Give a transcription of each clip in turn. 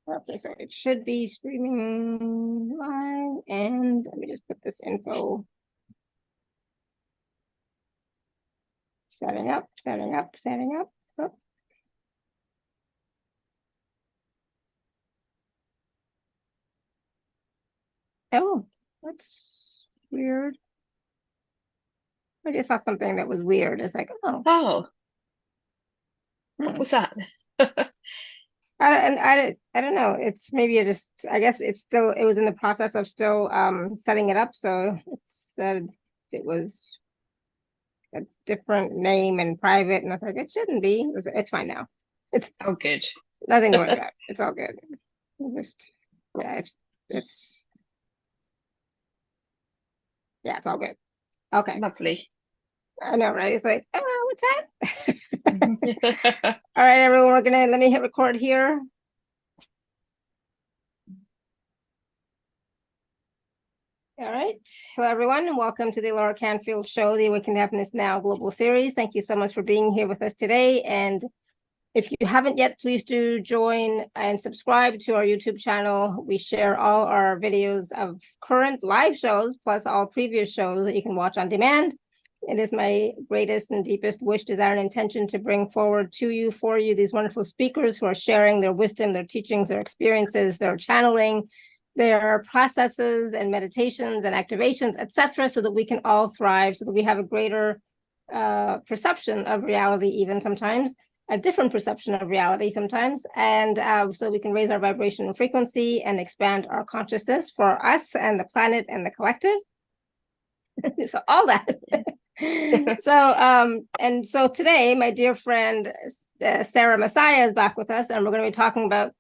Okay, so it should be streaming live, and let me just put this info. Setting up, setting up, setting up. Oh. Oh, that's weird. I just saw something that was weird. It's like, oh, Oh, what was that? I don't know. It's maybe I guess it was in the process of still setting it up. So it said it was a different name and private, and I was like, it shouldn't be. It's fine now. It's Oh, good. nothing to worry about. It's all good. Just yeah, it's yeah, it's all good. Okay. Lovely. I know, right? It's like, oh, what's that? All right, everyone, let me hit record here. All right. Hello, everyone, and welcome to the Laura Canfield Show, the Awakened Happiness Now Global Series. Thank you so much for being here with us today. And if you haven't yet, please do join and subscribe to our YouTube channel. We share all our videos of current live shows, plus all previous shows that you can watch on demand. It is my greatest and deepest wish, desire, and intention to bring forward to you, for you, these wonderful speakers who are sharing their wisdom, their teachings, their experiences, their channeling, their processes and meditations and activations, etc., so that we can all thrive, so that we have a greater perception of reality, even sometimes a different perception of reality sometimes, and so we can raise our vibration and frequency and expand our consciousness for us and the planet and the collective. So all that. So today my dear friend Sarah Massiah is back with us, and we're going to be talking about,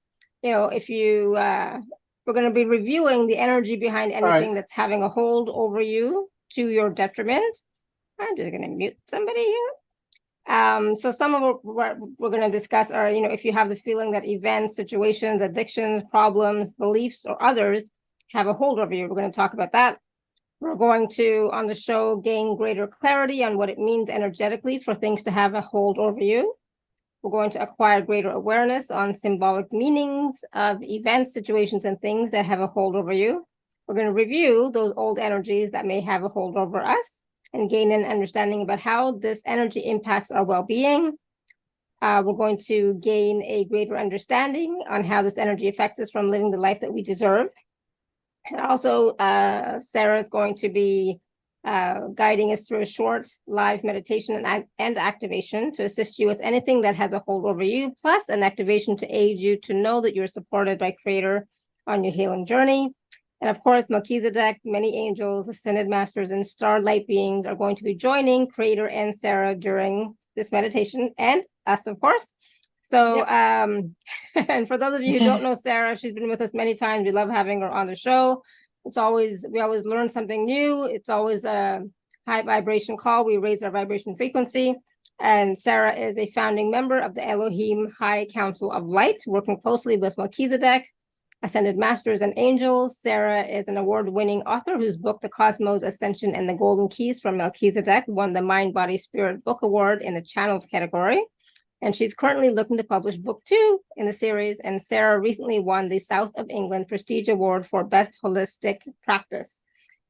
if you we're going to be reviewing the energy behind anything that's having a hold over you to your detriment. I'm just going to mute somebody here. So some of what we're going to discuss are, if you have the feeling that events, situations, addictions, problems, beliefs, or others have a hold over you, we're going to talk about that. We're going to, on the show, gain greater clarity on what it means energetically for things to have a hold over you. We're going to acquire greater awareness on symbolic meanings of events, situations, and things that have a hold over you. We're going to review those old energies that may have a hold over us and gain an understanding about how this energy impacts our well-being. We're going to gain a greater understanding on how this energy affects us from living the life that we deserve. And also, Sarah is going to be guiding us through a short live meditation and activation to assist you with anything that has a hold over you, plus an activation to aid you to know that you're supported by Creator on your healing journey. And of course, Melchizedek, many angels, ascended masters, and star light beings are going to be joining Creator and Sarah during this meditation, and us, of course. So, and for those of you who don't know Sarah, she's been with us many times. We love having her on the show. We always learn something new. It's always a high vibration call. We raise our vibration frequency. And Sarah is a founding member of the Elohim High Council of Light, working closely with Melchizedek, Ascended Masters and Angels. Sarah is an award-winning author whose book, The Cosmos, Ascension, and the Golden Keys from Melchizedek, won the Mind, Body, Spirit Book Award in the Channeled category. And she's currently looking to publish book 2 in the series. And Sarah recently won the South of England Prestige Award for Best Holistic Practice.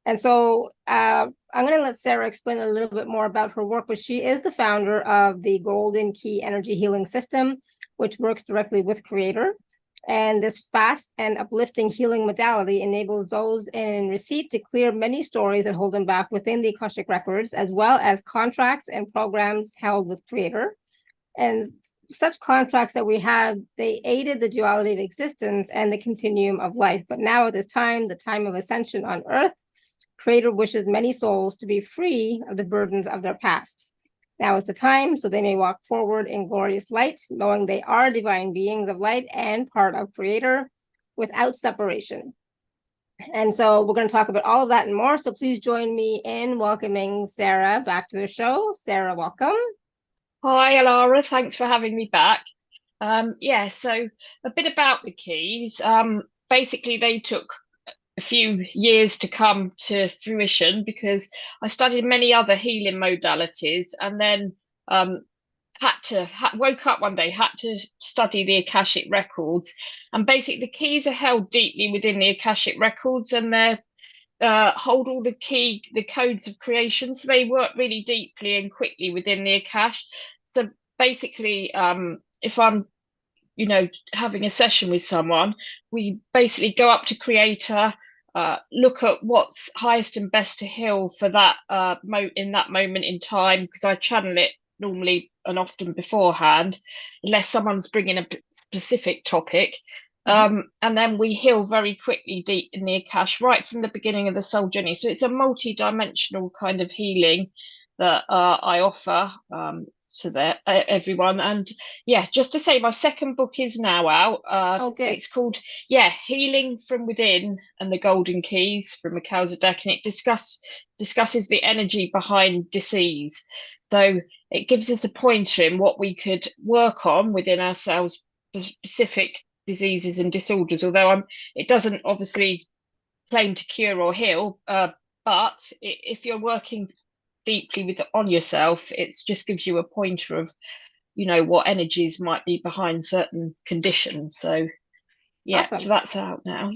And so I'm going to let Sarah explain a little bit more about her work, but she is the founder of the Golden Key Energy Healing System, which works directly with Creator. And this fast and uplifting healing modality enables those in receipt to clear many stories that hold them back within the Akashic Records, as well as contracts and programs held with Creator. And such contracts that we have, they aided the duality of existence and the continuum of life. But now at this time, the time of ascension on earth, Creator wishes many souls to be free of the burdens of their past. Now it's a time so they may walk forward in glorious light, knowing they are divine beings of light and part of Creator without separation. And so we're going to talk about all of that and more. So please join me in welcoming Sarah back to the show. Sarah, welcome. Hi, Laura. Thanks for having me back. So a bit about the keys. Basically, they took a few years to come to fruition because I studied many other healing modalities, and then woke up one day, had to study the Akashic Records, and basically the keys are held deeply within the Akashic Records, and they're hold all the codes of creation, so they work really deeply and quickly within the Akash. So basically, if I'm having a session with someone, we basically go up to creator, look at what's highest and best to heal for that in that moment in time, because I channel it normally and often beforehand, unless someone's bringing a specific topic. And then we heal very quickly deep in the Akash right from the beginning of the soul journey. So it's a multi-dimensional kind of healing that I offer to everyone. And yeah, just to say, my second book is now out. It's called Healing from Within and the Golden Keys from Melchizedek, and it discusses the energy behind disease. So it gives us a pointer in what we could work on within ourselves for specific diseases and disorders, although it doesn't obviously claim to cure or heal, but if you're working deeply on yourself, it just gives you a pointer of what energies might be behind certain conditions. So Awesome. So that's out now.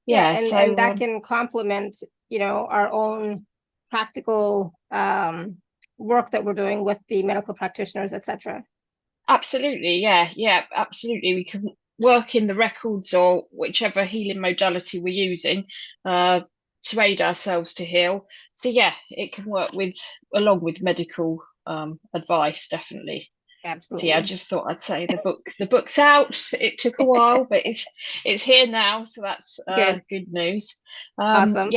And that can complement our own practical work that we're doing with the medical practitioners, etc. Absolutely. Absolutely. We can work in the records or whichever healing modality we're using to aid ourselves to heal. So it can work along with medical advice, definitely. Absolutely. So I just thought I'd say the book's out. It took a while, but it's here now, so that's good news. Awesome.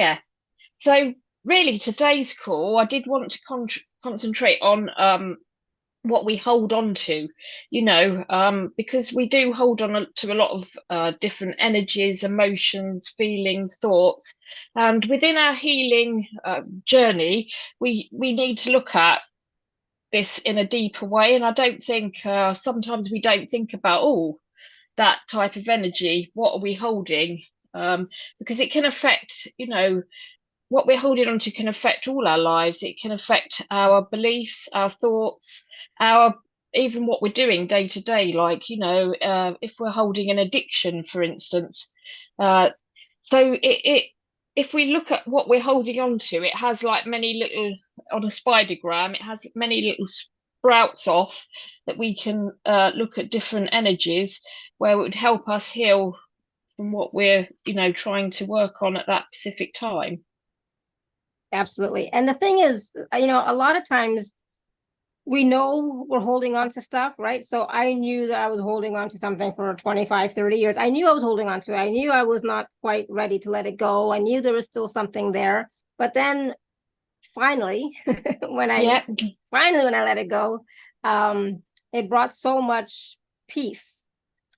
So really, today's call, I did want to concentrate on what we hold on to, because we do hold on to a lot of different energies, emotions, feelings, thoughts, and within our healing journey, we need to look at this in a deeper way. And I don't think sometimes we don't think about that type of energy. What are we holding? Because it can affect, what we're holding on to can affect all our lives. It can affect our beliefs, our thoughts, even what we're doing day to day. Like, if we're holding an addiction, for instance. So if we look at what we're holding on to, it has like many little, on a spidergram, it has many little sprouts off that we can look at different energies where it would help us heal from what we're, trying to work on at that specific time. Absolutely. And the thing is, a lot of times we know we're holding on to stuff, right? So I knew that I was holding on to something for 25, 30 years. I knew I was holding on to it. I knew I was not quite ready to let it go. I knew there was still something there. But then finally, when I let it go, it brought so much peace,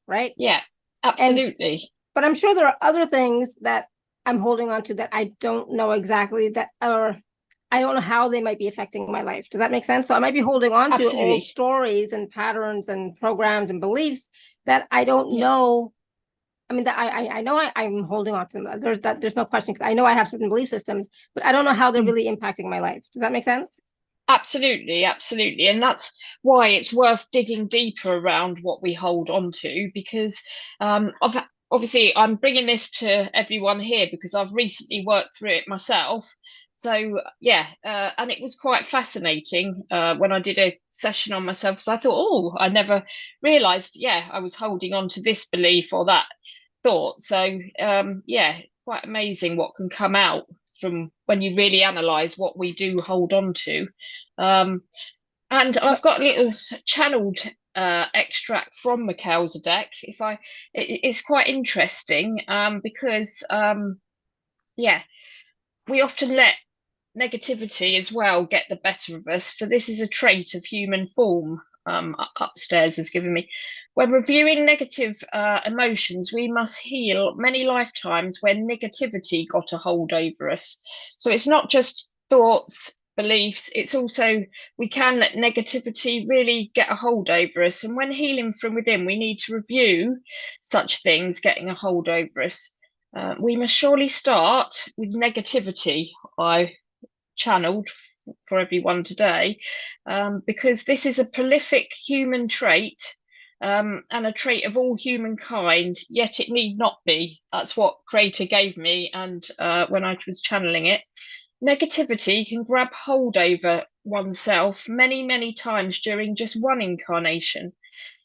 right? Yeah, absolutely. But I'm sure there are other things that I'm holding on to that I don't know exactly I don't know how they might be affecting my life. Does that make sense? So I might be holding on to old stories and patterns and programs and beliefs that I don't know. I mean, that I know I'm holding on to them. There's no question, because I know I have certain belief systems, but I don't know how they're really impacting my life. Does that make sense? Absolutely. And that's why it's worth digging deeper around what we hold on to, because obviously I'm bringing this to everyone here because I've recently worked through it myself. So and it was quite fascinating when I did a session on myself, because I thought, I never realized, I was holding on to this belief or that thought. So quite amazing what can come out from when you really analyze what we do hold on to. And I've got a little channeled extract from Melchizedek. It's quite interesting because we often let negativity as well get the better of us, for this is a trait of human form. Upstairs has given me. When reviewing negative emotions, we must heal many lifetimes when negativity got a hold over us. So it's not just thoughts, beliefs, it's also we can let negativity really get a hold over us. And when healing from within, we need to review such things getting a hold over us. We must surely start with negativity. I channeled for everyone today, because this is a prolific human trait, and a trait of all humankind, yet it need not be. That's what Creator gave me, and when I was channeling it. Negativity can grab hold over oneself many, many times during just one incarnation.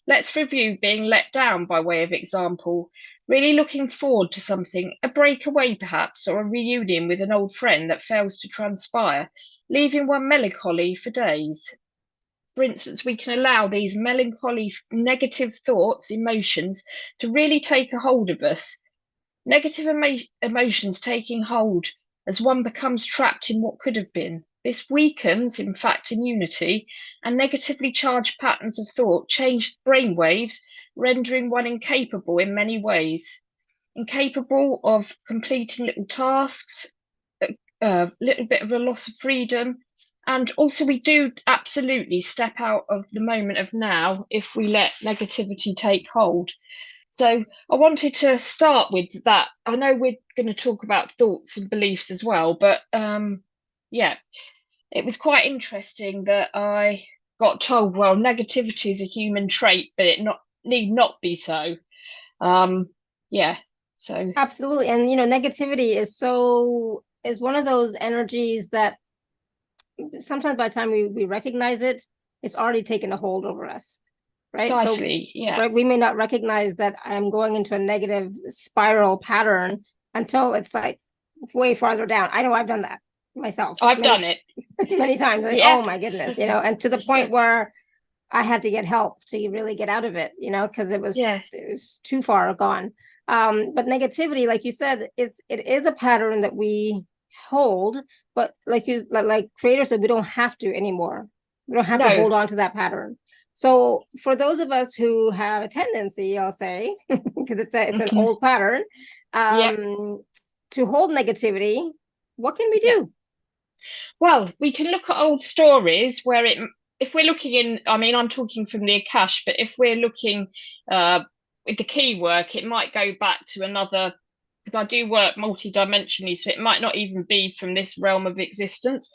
Let's review being let down by way of example, really looking forward to something, a breakaway perhaps, or a reunion with an old friend that fails to transpire, leaving one melancholy for days. For instance, we can allow these melancholy, negative thoughts, emotions to really take a hold of us. Negative emotions taking hold as one becomes trapped in what could have been. This weakens, in fact, immunity, and negatively charged patterns of thought change brain waves, rendering one incapable in many ways. Incapable of completing little tasks, a little bit of a loss of freedom. And also, we do absolutely step out of the moment of now if we let negativity take hold. So I wanted to start with that. I know we're going to talk about thoughts and beliefs as well, but yeah, it was quite interesting that I got told, well, negativity is a human trait, but it need not be so. Yeah, so Absolutely. And negativity is one of those energies that sometimes by the time we recognize it, it's already taken a hold over us. Right. Precisely, yeah. Right, we may not recognize that I'm going into a negative spiral pattern until it's like way farther down. I know I've done that myself. I've done it many times. Like, yeah. Oh my goodness, and to the point where I had to get help to really get out of it, because it was too far gone. But negativity, like you said, it is a pattern that we hold, but like Creator said, we don't have to anymore. We don't have to hold on to that pattern. So for those of us who have a tendency, I'll say, because it's an old pattern, to hold negativity, what can we do? Well, we can look at old stories where if we're looking in, I mean, I'm talking from the Akash, but if we're looking with the key work, it might go back to another, because I do work multidimensionally, so it might not even be from this realm of existence.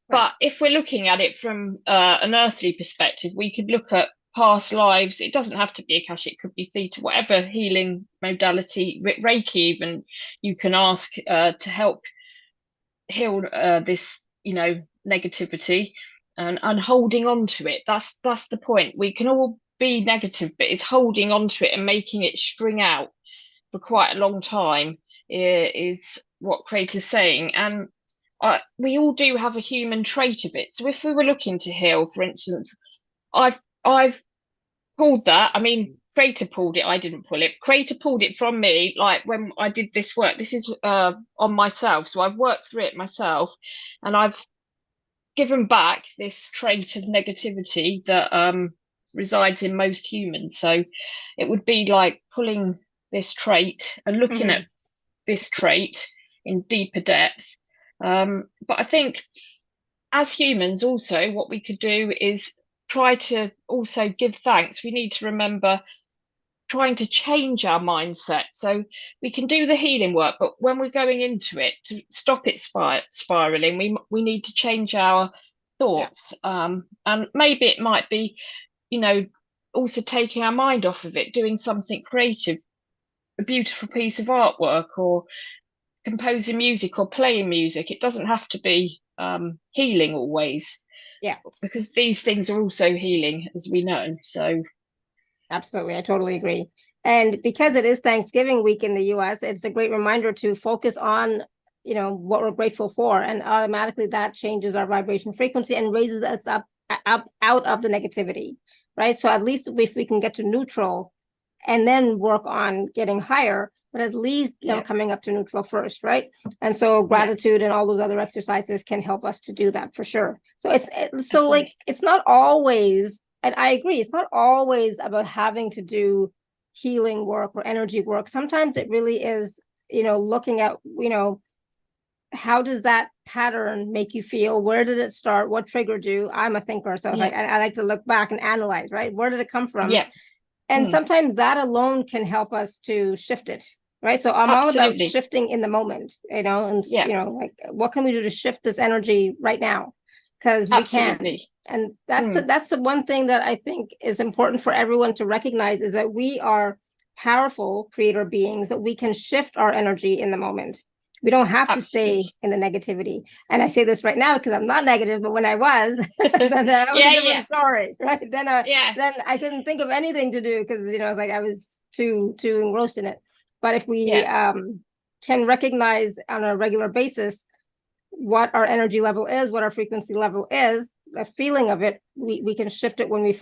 Right. But if we're looking at it from an earthly perspective, we could look at past lives. It doesn't have to be Akash, it could be theta, whatever healing modality, Reiki even, you can ask to help heal this negativity, and holding on to it. That's the point. We can all be negative, but it's holding on to it and making it string out for quite a long time is what Creator's saying. And we all do have a human trait of it. So if we were looking to heal, for instance, I've pulled that. I mean, Creator pulled it, I didn't pull it. Creator pulled it from me, like when I did this work. This is on myself, so I've worked through it myself, and I've given back this trait of negativity that resides in most humans. So it would be like pulling this trait and looking at this trait in deeper depth. But I think as humans also, what we could do is try to also give thanks. We need to remember trying to change our mindset. So we can do the healing work, but when we're going into it, to stop it spiraling, we need to change our thoughts. And maybe it might be, also taking our mind off of it, doing something creative, a beautiful piece of artwork, or composing music or playing music. It doesn't have to be healing always, because these things are also healing, as we know. So absolutely, I totally agree. And because it is Thanksgiving week in the US, it's a great reminder to focus on what we're grateful for, and automatically that changes our vibration frequency and raises us up out of the negativity, right? So at least if we can get to neutral and then work on getting higher, but at least coming up to neutral first, right? And so gratitude and all those other exercises can help us to do that for sure. So it's not always, and I agree, it's not always about having to do healing work or energy work. Sometimes it really is, looking at, how does that pattern make you feel? Where did it start? What triggered you? I'm a thinker, so I like to look back and analyze, right? Where did it come from? And sometimes that alone can help us to shift it, right? So I'm all about shifting in the moment, and like, what can we do to shift this energy right now? because we can. Absolutely. And that's the one thing that I think is important for everyone to recognize, is that we are powerful creator beings, that we can shift our energy in the moment. We don't have to stay in the negativity. And I say this right now because I'm not negative, but when I was, then that was a different story, right? Then I couldn't think of anything to do because, you know, it's like I was too engrossed in it. But if we can recognize on a regular basis what our energy level is, what our frequency level is, the feeling of it, we can shift it when we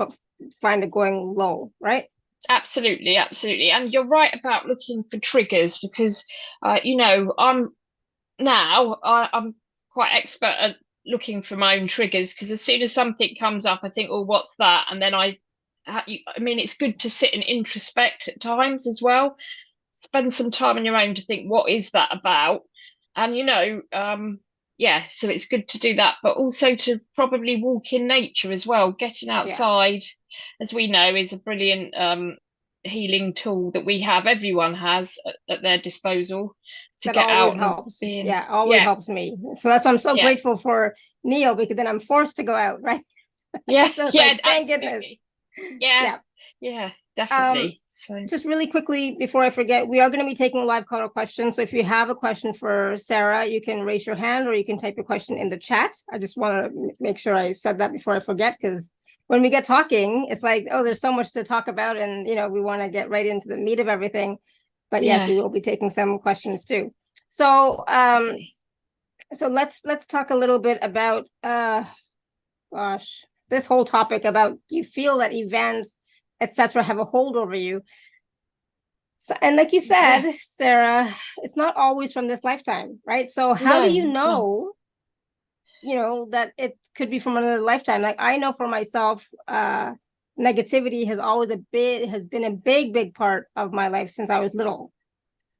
find it going low, right? Absolutely, absolutely. And you're right about looking for triggers, because you know, I'm quite expert at looking for my own triggers, because as soon as something comes up, I think, oh, what's that? And then I mean, it's good to sit and introspect at times as well. Spend some time on your own to think, what is that about? And, you know, so it's good to do that, but also to probably walk in nature as well. Getting outside, as we know, is a brilliant healing tool that we have, everyone has at their disposal, to that get always out helps. and Helps me. So that's why I'm so grateful for Neo, because then I'm forced to go out, right? So it's like, thank goodness. Yeah, definitely. So just really quickly before I forget, we are going to be taking live caller questions. So if you have a question for Sarah, you can raise your hand or you can type your question in the chat. I just want to make sure I said that before I forget, because when we get talking, it's like, oh, there's so much to talk about, and you know, we want to get right into the meat of everything. But yes, we will be taking some questions too. So so let's talk a little bit about this whole topic about, do you feel that events, etc., have a hold over you? So, and like you said, Sarah, it's not always from this lifetime, right? So how do you know, you know, that it could be from another lifetime? Like, I know for myself, negativity has been a big part of my life since I was little.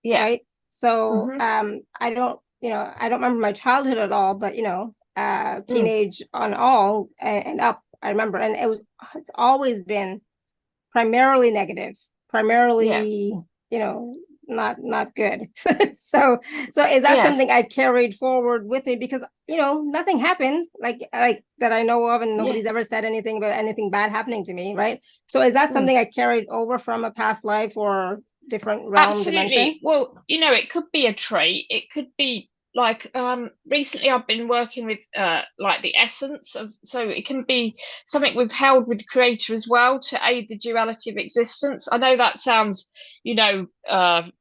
Right. So I don't remember my childhood at all, but you know, teenage on all and up, I remember. And it's always been primarily negative, primarily, you know, not good. So is that something I carried forward with me? Because, you know, nothing happened like that I know of, and nobody's ever said anything about anything bad happening to me, right? So is that something I carried over from a past life or different realm dimension? Well, you know, it could be a trait. It could be like recently I've been working with like the essence of, so it can be something we've held with the creator as well, to aid the duality of existence. I know that sounds, you know,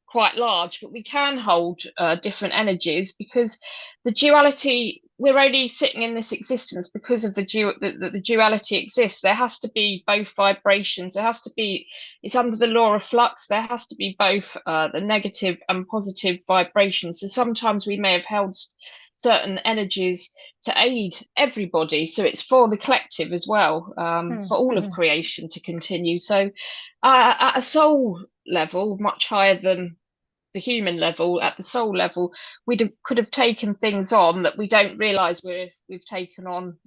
quite large, but we can hold different energies, because the duality, we're only sitting in this existence because of the duality exists. There has to be both vibrations. There has to be, it's under the law of flux. There has to be both the negative and positive vibrations. So sometimes we may have held certain energies to aid everybody. So it's for the collective as well, for all of creation to continue. So at a soul level, much higher than the human level, at the soul level, could have taken things on that we don't realize we've taken on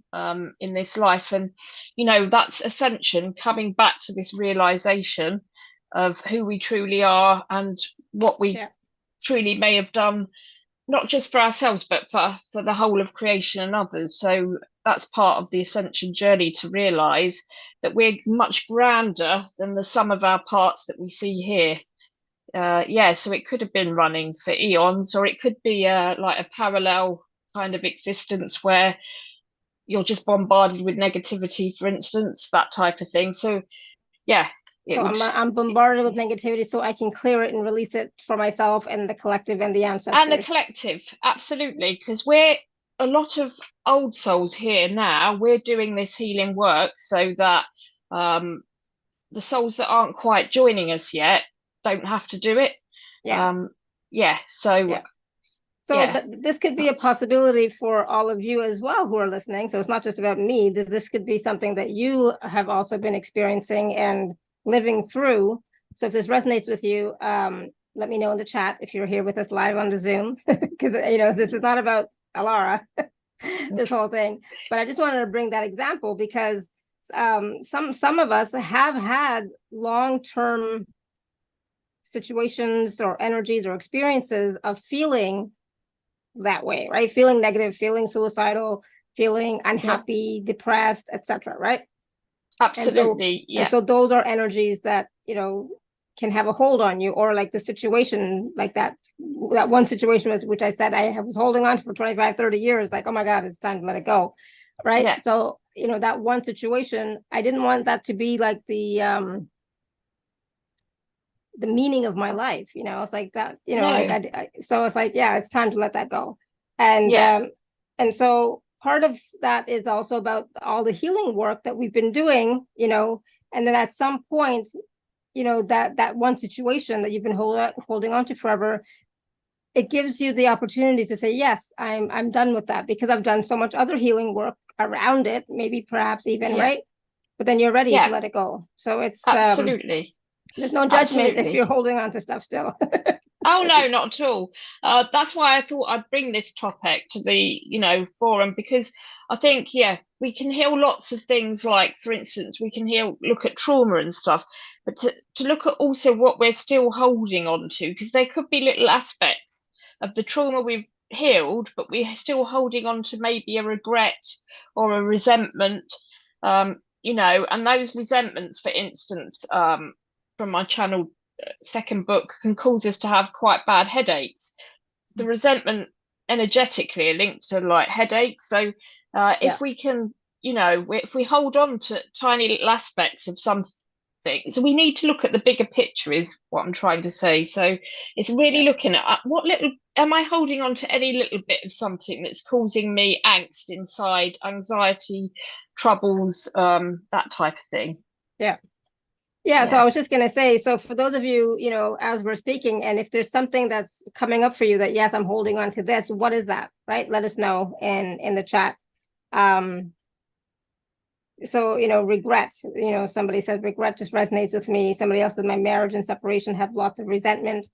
in this life. And you know, that's ascension, coming back to this realization of who we truly are and what we truly may have done, not just for ourselves but for the whole of creation and others. So that's part of the ascension journey, to realize that we're much grander than the sum of our parts that we see here. So it could have been running for eons, or it could be like a parallel kind of existence where you're just bombarded with negativity, for instance, that type of thing. So I'm bombarded with negativity, so I can clear it and release it for myself and the collective and the ancestors. And the collective, absolutely, because we're a lot of old souls here now. We're doing this healing work so that the souls that aren't quite joining us yet don't have to do it. This could be a possibility for all of you as well who are listening. So it's not just about me. This could be something that you have also been experiencing and living through. So if this resonates with you, let me know in the chat if you're here with us live on the Zoom, because you know, this is not about Alara, this whole thing. But I just wanted to bring that example because some of us have had long-term situations or energies or experiences of feeling that way, right? Feeling negative, feeling suicidal, feeling unhappy, depressed, etc., right? Absolutely. And so those are energies that, can have a hold on you, or like the situation, like that one situation which I said I was holding on to for 25, 30 years, like, oh my God, it's time to let it go. Right. Yeah. So, that one situation, I didn't want that to be like the meaning of my life. It's like that, like so it's like, yeah, it's time to let that go. And so part of that is also about all the healing work that we've been doing, and then at some point, that one situation that you've been holding on to forever, it gives you the opportunity to say, yes, I'm done with that, because I've done so much other healing work around it, maybe perhaps even, right? But then you're ready to let it go. So it's absolutely. There's no judgment if you're holding on to stuff still. Oh no, not at all. That's why I thought I'd bring this topic to the forum, because I think we can heal lots of things. Like, for instance, we can look at trauma and stuff, but to look at also what we're still holding on to, because there could be little aspects of the trauma we've healed, but we're still holding on to maybe a regret or a resentment. And those resentments, for instance, from my channel second book, can cause us to have quite bad headaches. The resentment energetically are linked to like headaches. So if we can, if we hold on to tiny little aspects of something, so we need to look at the bigger picture, is what I'm trying to say. So it's really looking at what little am I holding on to, any little bit of something that's causing me angst inside, anxiety, troubles, that type of thing. Yeah, so I was just going to say, so for those of you, as we're speaking, and if there's something that's coming up for you that, yes, I'm holding on to this, what is that, right? Let us know in the chat. So, regret, somebody said regret just resonates with me. Somebody else said my marriage and separation have lots of resentment,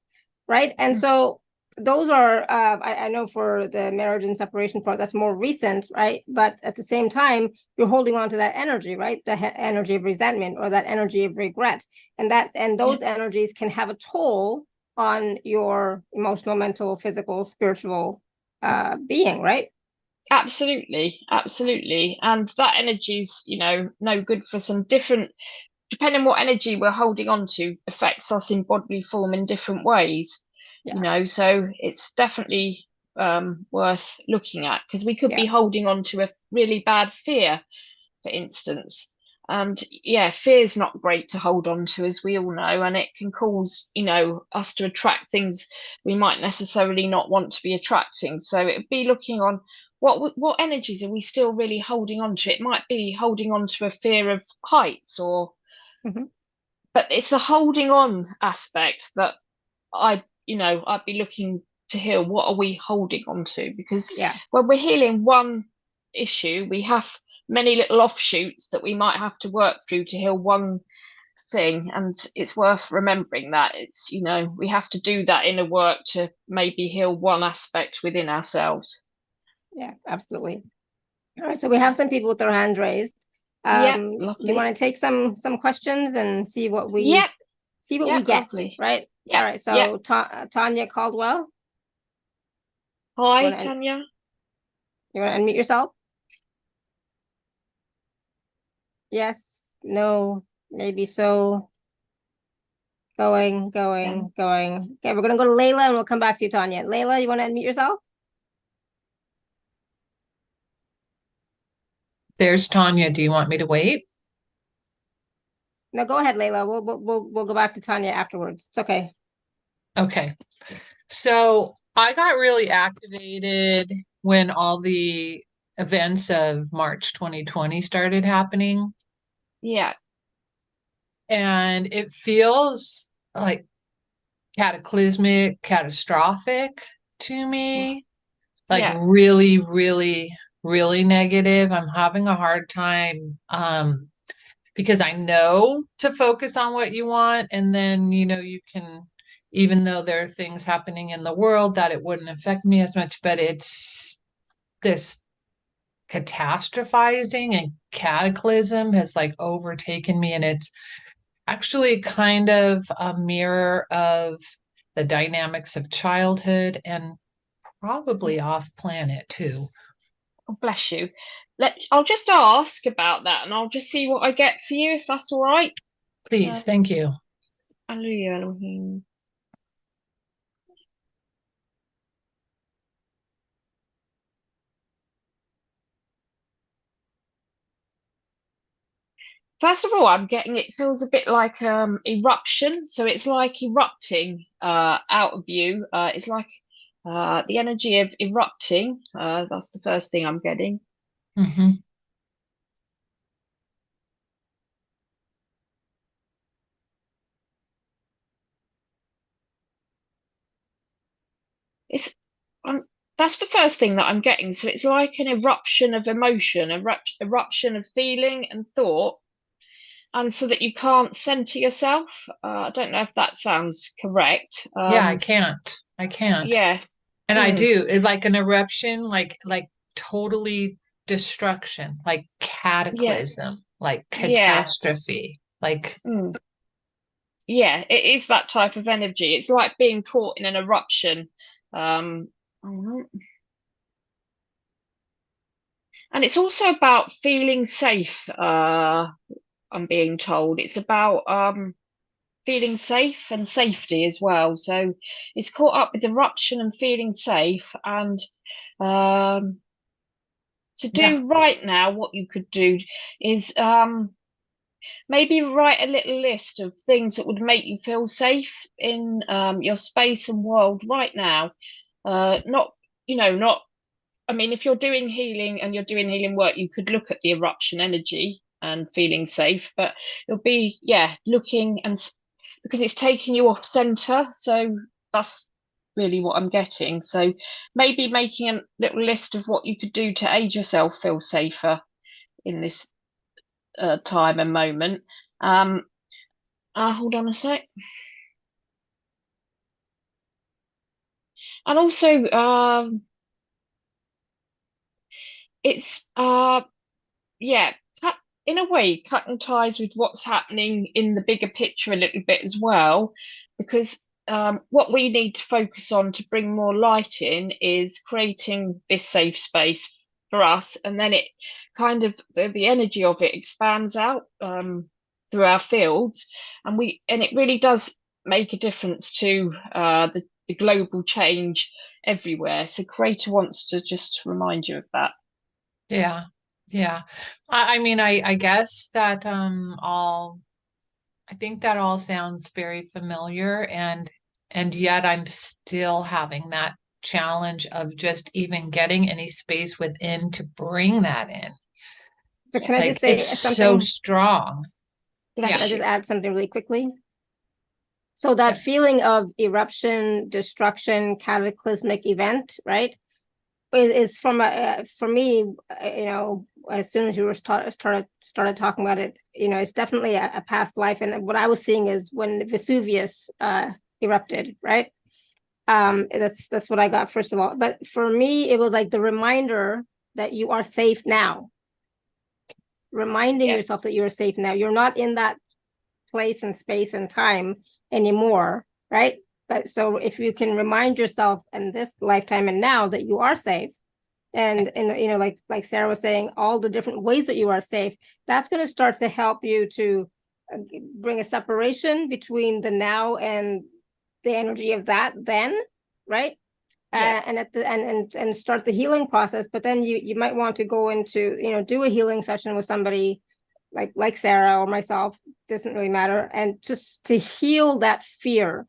right? And so those are, I know for the marriage and separation part, that's more recent, right? But at the same time, you're holding on to that energy, right? The energy of resentment, or that energy of regret. And those energies can have a toll on your emotional, mental, physical, spiritual being, right? Absolutely. And that energy's, no good for some different, depending on what energy we're holding on to, affects us in bodily form in different ways. So it's definitely worth looking at, because we could be holding on to a really bad fear, for instance. And fear is not great to hold on to, as we all know, and it can cause, us to attract things we might necessarily not want to be attracting. So it'd be looking on what energies are we still really holding on to. It might be holding on to a fear of heights, or but it's the holding on aspect that I'd be looking to heal. What are we holding on to? Because when we're healing one issue, we have many little offshoots that we might have to work through to heal one thing, and it's worth remembering that it's we have to do that inner work to maybe heal one aspect within ourselves. Absolutely. All right, so we have some people with their hands raised. Do you want to take some questions and see what we get, lovely. Right? All right, so Tanya Caldwell. Hi, Tanya. You want to unmute yourself? Yes, no, maybe so. Going. Okay, we're gonna go to Layla and we'll come back to you, Tanya. Layla, you want to unmute yourself? There's Tanya. Do you want me to wait? No, go ahead, Layla. We'll go back to Tanya afterwards. It's okay. Okay. So I got really activated when all the events of March 2020 started happening. And it feels like cataclysmic, catastrophic to me. Like really, really, really negative. I'm having a hard time because I know to focus on what you want, and then you can, even though there are things happening in the world that it wouldn't affect me as much, but it's this catastrophizing and cataclysm has like overtaken me, and it's actually kind of a mirror of the dynamics of childhood and probably off planet too. Oh, bless you. I'll just ask about that, and I'll just see what I get for you, if that's all right. Please, thank you. Hallelujah, Elohim. First of all, I'm getting, it feels a bit like eruption. So it's like erupting out of you. It's like the energy of erupting. That's the first thing I'm getting. Mm-hmm. It's that's the first thing that I'm getting. So it's like an eruption of emotion, eruption of feeling and thought, and so that you can't center yourself. I don't know if that sounds correct. Yeah, I can't. Yeah. And I do. It's like an eruption, like totally destruction, like Yeah. cataclysm, like Yeah. catastrophe, like Yeah, it is that type of energy. It's like being caught in an eruption. Um, and it's also about feeling safe, I'm being told. It's about feeling safe and safety as well. So it's caught up with eruption and feeling safe. And to yeah, do right now, what you could do is maybe write a little list of things that would make you feel safe in your space and world right now. Not, not, I mean, if you're doing healing and you're doing healing work, you could look at the eruption energy and feeling safe, but it'll be, yeah, looking and because it's taking you off center. So that's really what I'm getting. So maybe making a little list of what you could do to aid yourself feel safer in this time and moment. Hold on a sec. And also, it's yeah, in a way, cutting ties with what's happening in the bigger picture a little bit as well, because what we need to focus on to bring more light in is creating this safe space for us, and then it kind of the energy of it expands out through our fields, and it really does make a difference to the global change everywhere. So Creator wants to just remind you of that. yeah, yeah. I mean, I guess that I think that all sounds very familiar, and yet I'm still having that challenge of just even getting any space within to bring that in. So can I Like just say it's so something? strong. Bless Can I you. just add something really quickly? So that Yes. feeling of eruption, destruction, cataclysmic event, right, is from for me, as soon as you were started talking about it, it's definitely a past life. And what I was seeing is when Vesuvius erupted, right? That's what I got first of all. But for me, it was like the reminder that you are safe now. Reminding Yeah. yourself that you're safe now. You're not in that place and space and time anymore, right? But so if you can remind yourself in this lifetime and now that you are safe, and like Sarah was saying, all the different ways that you are safe, that's going to start to help you to bring a separation between the now and the energy of that then, right? Yeah. And at the and start the healing process. But then you might want to go into, do a healing session with somebody like Sarah or myself, doesn't really matter, and just to heal that fear,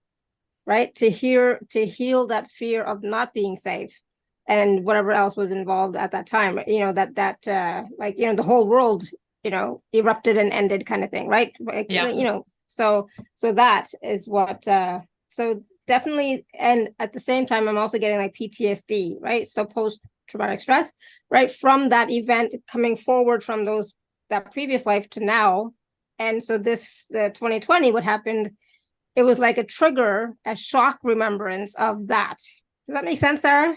right? To heal that fear of not being safe and whatever else was involved at that time, the whole world, erupted and ended kind of thing, right? Yeah. So that is what so definitely. And at the same time, I'm also getting like PTSD, right? So post traumatic stress, right, from that event coming forward from that previous life to now. And so the 2020, what happened, it was like a trigger, a shock remembrance of that. Does that make sense, Sarah?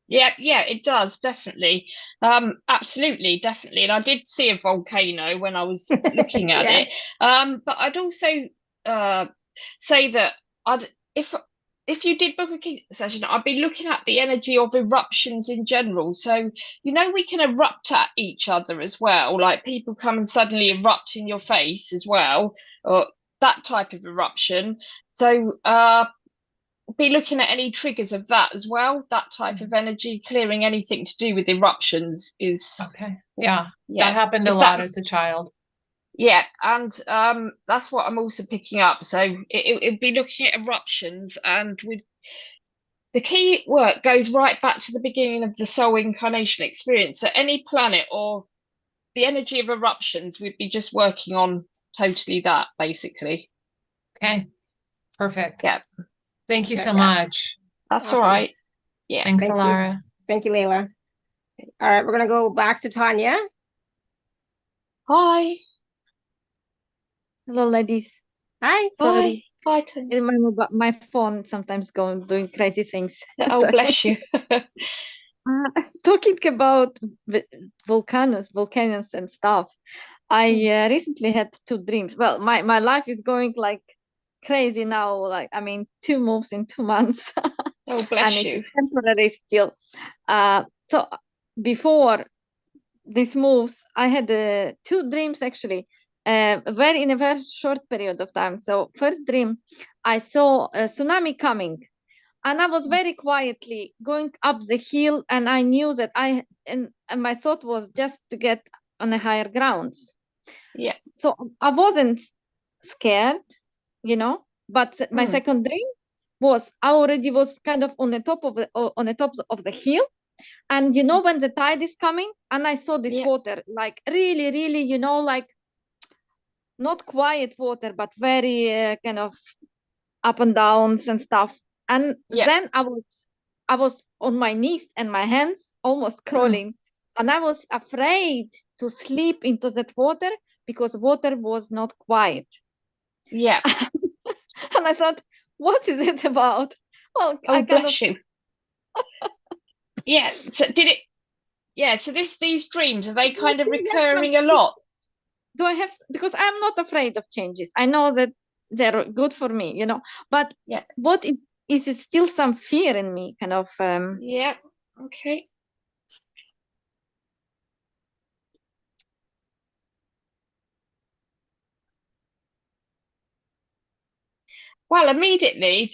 Yeah, it does, definitely. Absolutely, definitely. And I did see a volcano when I was looking at Yeah. it. But I'd also say that if if you did book a session, I'd be looking at the energy of eruptions in general. So, we can erupt at each other as well. Like people come and suddenly erupt in your face as well, or that type of eruption. So, be looking at any triggers of that as well. That type of energy, clearing anything to do with eruptions is okay. Yeah, yeah. that happened a lot as a child. Yeah, and that's what I'm also picking up. So it'd be looking at eruptions, and with the key work goes right back to the beginning of the soul incarnation experience. So any planet or the energy of eruptions, we'd be just working on totally that, basically. Okay, perfect. Yeah. Thank you so Yeah. much. That's Awesome. all right. Yeah. Thanks, Thank you. Alara. Thank you, Layla. All right, we're going to go back to Tanya. Hi. Hello, ladies. Hi. Sorry, Hi, Tanya. my phone sometimes doing crazy things. Oh, So, bless you. talking about volcanoes and stuff. I recently had 2 dreams. Well, my life is going like crazy now. Like, I mean, 2 moves in 2 months, Oh, and bless you. it's temporary still. So before these moves, I had 2 dreams actually, in a very short period of time. So first dream, I saw a tsunami coming, and I was very quietly going up the hill, and I knew that and my thought was just to get on the higher grounds. Yeah. So I wasn't scared, but my Mm. second dream was I already was kind of on the top of the hill, and when the tide is coming, and I saw this Yeah. water, like really, really, like not quiet water, but very kind of up and downs and stuff. And Yeah. then I was on my knees and my hands almost crawling, and I was afraid to sleep into that water because water was not quiet. Yeah. And I thought, what is it about? Well, Oh, I kind bless you. Yeah. So did it? Yeah. So these dreams, are they kind of recurring a lot? do I have, because I'm not afraid of changes. I know that they're good for me, but Yeah. what is it still some fear in me, kind of? Yeah. Okay. Well, immediately,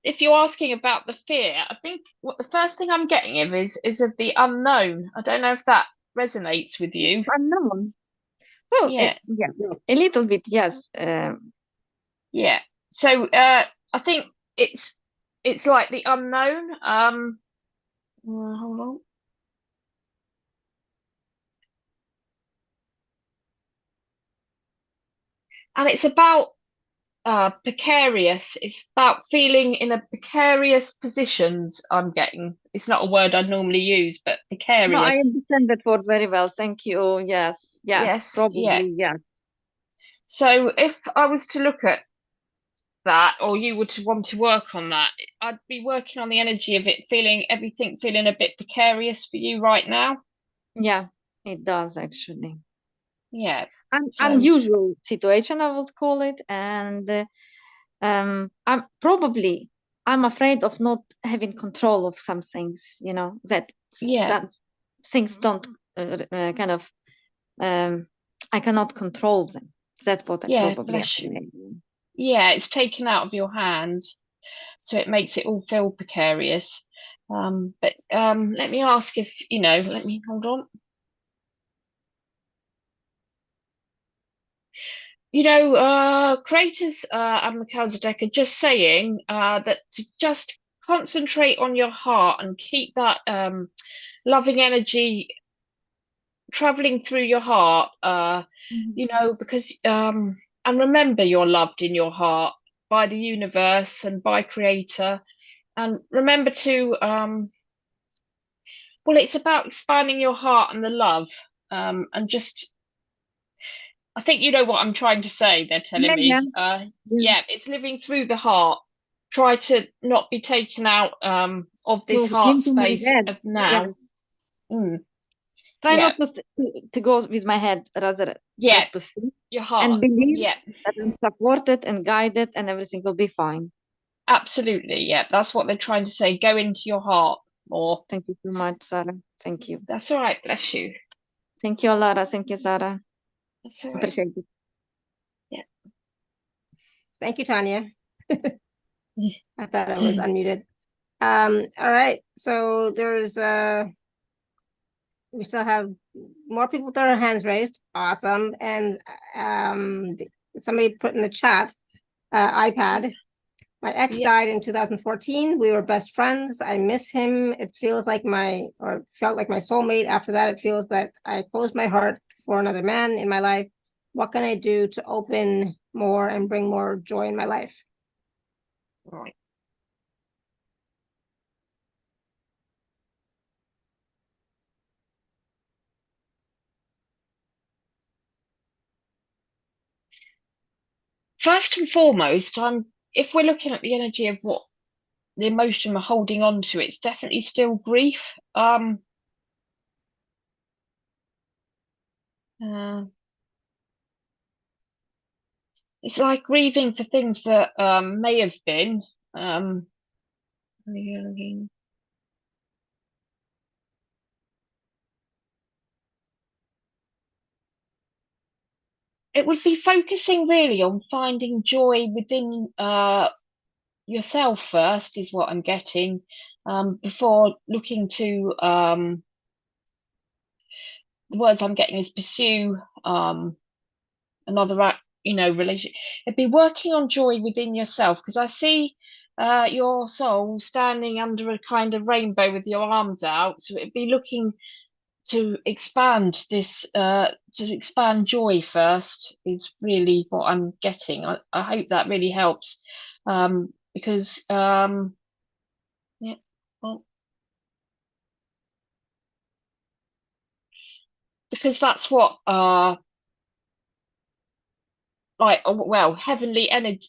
if you're asking about the fear, I think what the first thing I'm getting is of the unknown. I don't know if that resonates with you. Unknown. Well, Yeah. A little bit, yes. Yeah. So I think it's like the unknown. Hold on. And it's about precarious. It's about feeling in a precarious positions. I'm getting. It's not a word I'd normally use, but precarious. No, I understand that word very well. Thank you. Yes, probably, yeah. yes. So if I was to look at that, or you were to want to work on that, I'd be working on the energy of it, everything feeling a bit precarious for you right now. Yeah, it does actually. Yeah. Unusual situation, I would call it, and I'm afraid of not having control of some things. That some things don't kind of I cannot control them. That's what I probably. Yeah, it's taken out of your hands, so it makes it all feel precarious. But let me ask if let me hold on. Creators and Melchizedek are just saying that to just concentrate on your heart and keep that loving energy traveling through your heart, because and remember you're loved in your heart by the universe and by Creator, and remember to well, it's about expanding your heart and the love, and just I think you know what I'm trying to say. They're telling me, it's living through the heart. Try to not be taken out of this heart space of now. Try not to go with my head, rather just to feel your heart and believe that I'm supported and guided and everything will be fine. Absolutely, yeah. That's what they're trying to say. Go into your heart more. Thank you so much, Sarah. Thank you. That's all right. Bless you. Thank you, Laura. Thank you, Sarah. That's all right. Appreciate it. Yeah. Thank you, Tanya. I thought I was unmuted. All right. So there's we still have more people with their hands raised. Awesome. And somebody put in the chat, iPad. My ex died in 2014. We were best friends. I miss him. It feels like felt like my soulmate. After that, it feels that I closed my heart for another man in my life. What can I do to open more and bring more joy in my life? All right. First and foremost, if we're looking at the energy of what the emotion we're holding on to, it's definitely still grief. It's like grieving for things that may have been. It would be focusing really on finding joy within yourself first, is what I'm getting, before looking to the words I'm getting is pursue another relationship. It'd be working on joy within yourself, because I see your soul standing under a kind of rainbow with your arms out, so it'd be looking to expand this, to expand joy first, is really what I'm getting. I hope that really helps, because yeah, well, because that's what heavenly energy,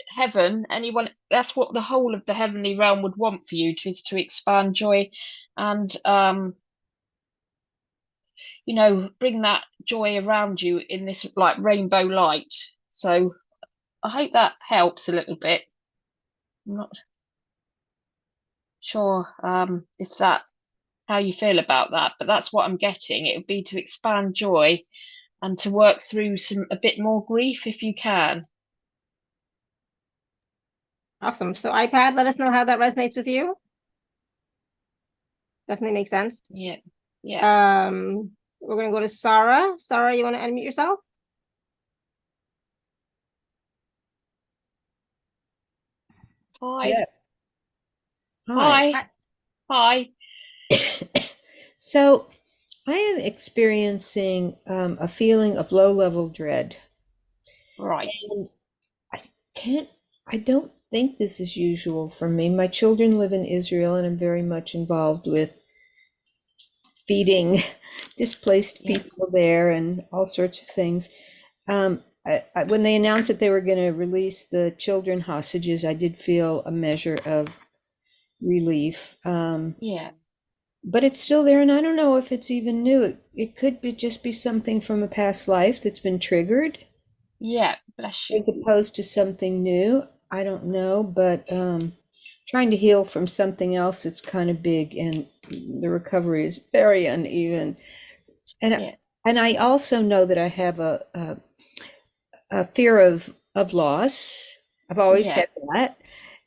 anyone, that's what the whole of the heavenly realm would want for you, is to expand joy and bring that joy around you in this like rainbow light. So I hope that helps a little bit. I'm not sure if that, how you feel about that, but that's what I'm getting. It would be to expand joy and to work through a bit more grief if you can. Awesome. So iPad, let us know how that resonates with you. Definitely makes sense. Yeah. We're gonna go to Sarah. Sarah, you want to unmute yourself? Hi. Yeah. Hi. Hi. So I am experiencing a feeling of low-level dread. Right. And I don't think this is usual for me. My children live in Israel, and I'm very much involved with feeding displaced people there and all sorts of things. When they announced that they were going to release the children hostages, I did feel a measure of relief. But it's still there, and I don't know if it's even new. It could just be something from a past life that's been triggered. Yeah, bless you. As opposed to something new. I don't know, but trying to heal from something else that's kind of big, and the recovery is very uneven. And I also know that I have a fear of loss. I've always had that.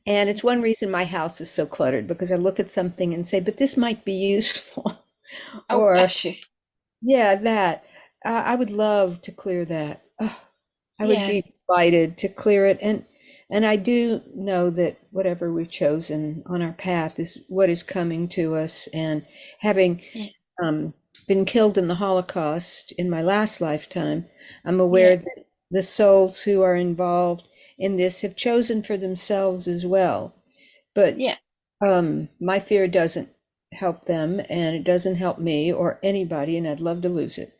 And it's one reason my house is so cluttered, because I look at something and say, but this might be useful. Or, bless you. Yeah, that. I would love to clear that. I would be delighted to clear it. And I do know that whatever we've chosen on our path is what is coming to us. And having been killed in the Holocaust in my last lifetime, I'm aware that the souls who are involved in this have chosen for themselves as well. But my fear doesn't help them, and it doesn't help me or anybody, and I'd love to lose it.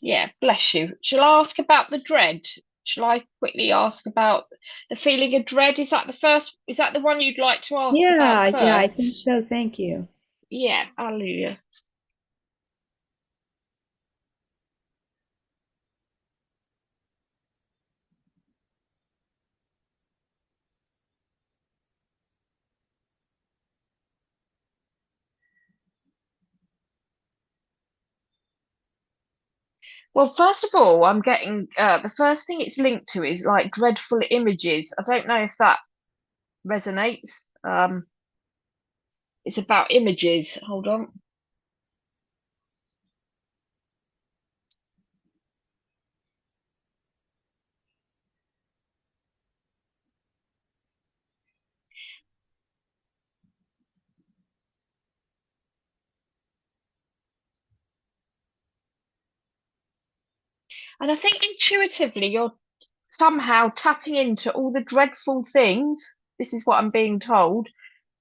Yeah, bless you. Shall I ask about the dread? Shall I quickly ask about the feeling of dread? Is that the one you'd like to ask about first? Yeah, I think so. Thank you. Yeah, hallelujah. Well, first of all, I'm getting the first thing it's linked to is like dreadful images. I don't know if that resonates. It's about images. Hold on. And I think intuitively you're somehow tapping into all the dreadful things, this is what I'm being told,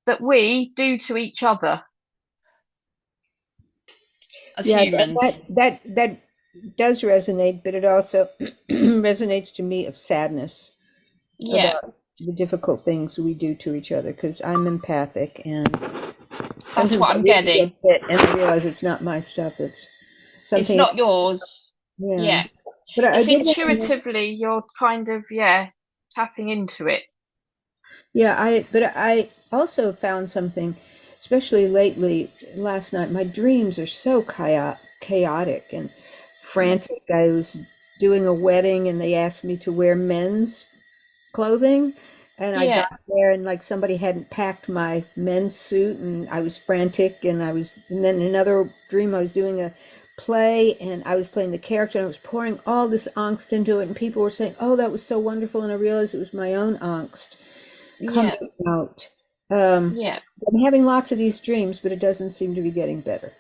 that we do to each other as humans. That does resonate, but it also resonates to me of sadness about the difficult things we do to each other, because I'm empathic, and That's what I'm really getting. get hit and I realize it's not my stuff, it's something It's not yours. Yeah. But It's intuitively you're kind of tapping into it. But I also found something, especially lately, last night, my dreams are so chaotic and frantic. I was doing a wedding and they asked me to wear men's clothing, and I got there and like somebody hadn't packed my men's suit, and I was frantic, and then another dream I was doing a play and I was playing the character and I was pouring all this angst into it, and people were saying, "Oh, that was so wonderful," and I realized it was my own angst coming out. I'm having lots of these dreams, but it doesn't seem to be getting better.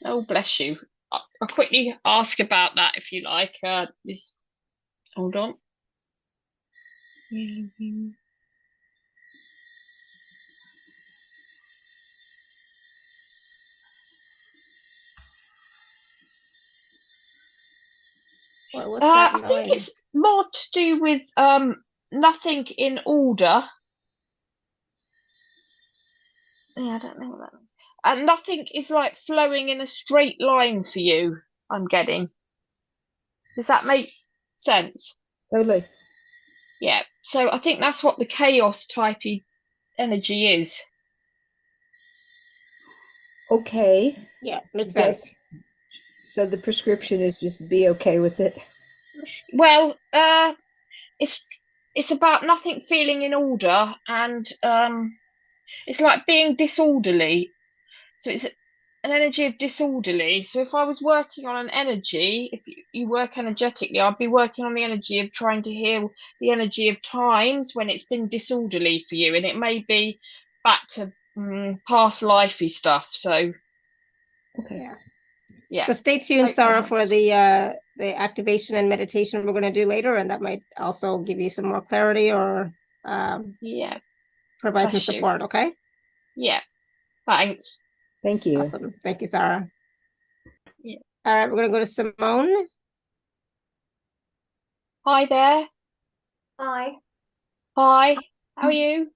Oh, bless you. I'll quickly ask about that if you like. Hold on. What's that I think it's more to do with nothing in order. Yeah, I don't know what that means. And nothing is like flowing in a straight line for you, I'm getting. Does that make sense? Totally. Yeah. So I think that's what the chaos typey energy is. Okay. Yeah, makes sense. So the prescription is just be okay with it. Well, it's about nothing feeling in order, and it's like being disorderly. So it's an energy of disorderly. So if I was working on an energy, if you work energetically, I'd be working on the energy of trying to heal the energy of times when it's been disorderly for you, and it may be back to past lifey stuff. So yeah. So stay tuned, Sarah, for the activation and meditation we're going to do later, and that might also give you some more clarity or provide some support. Okay. Yeah. Thanks. Thank you. Awesome. Thank you, Sarah. Yeah. All right, we're going to go to Simone. Hi there. Hi. Hi. How are you?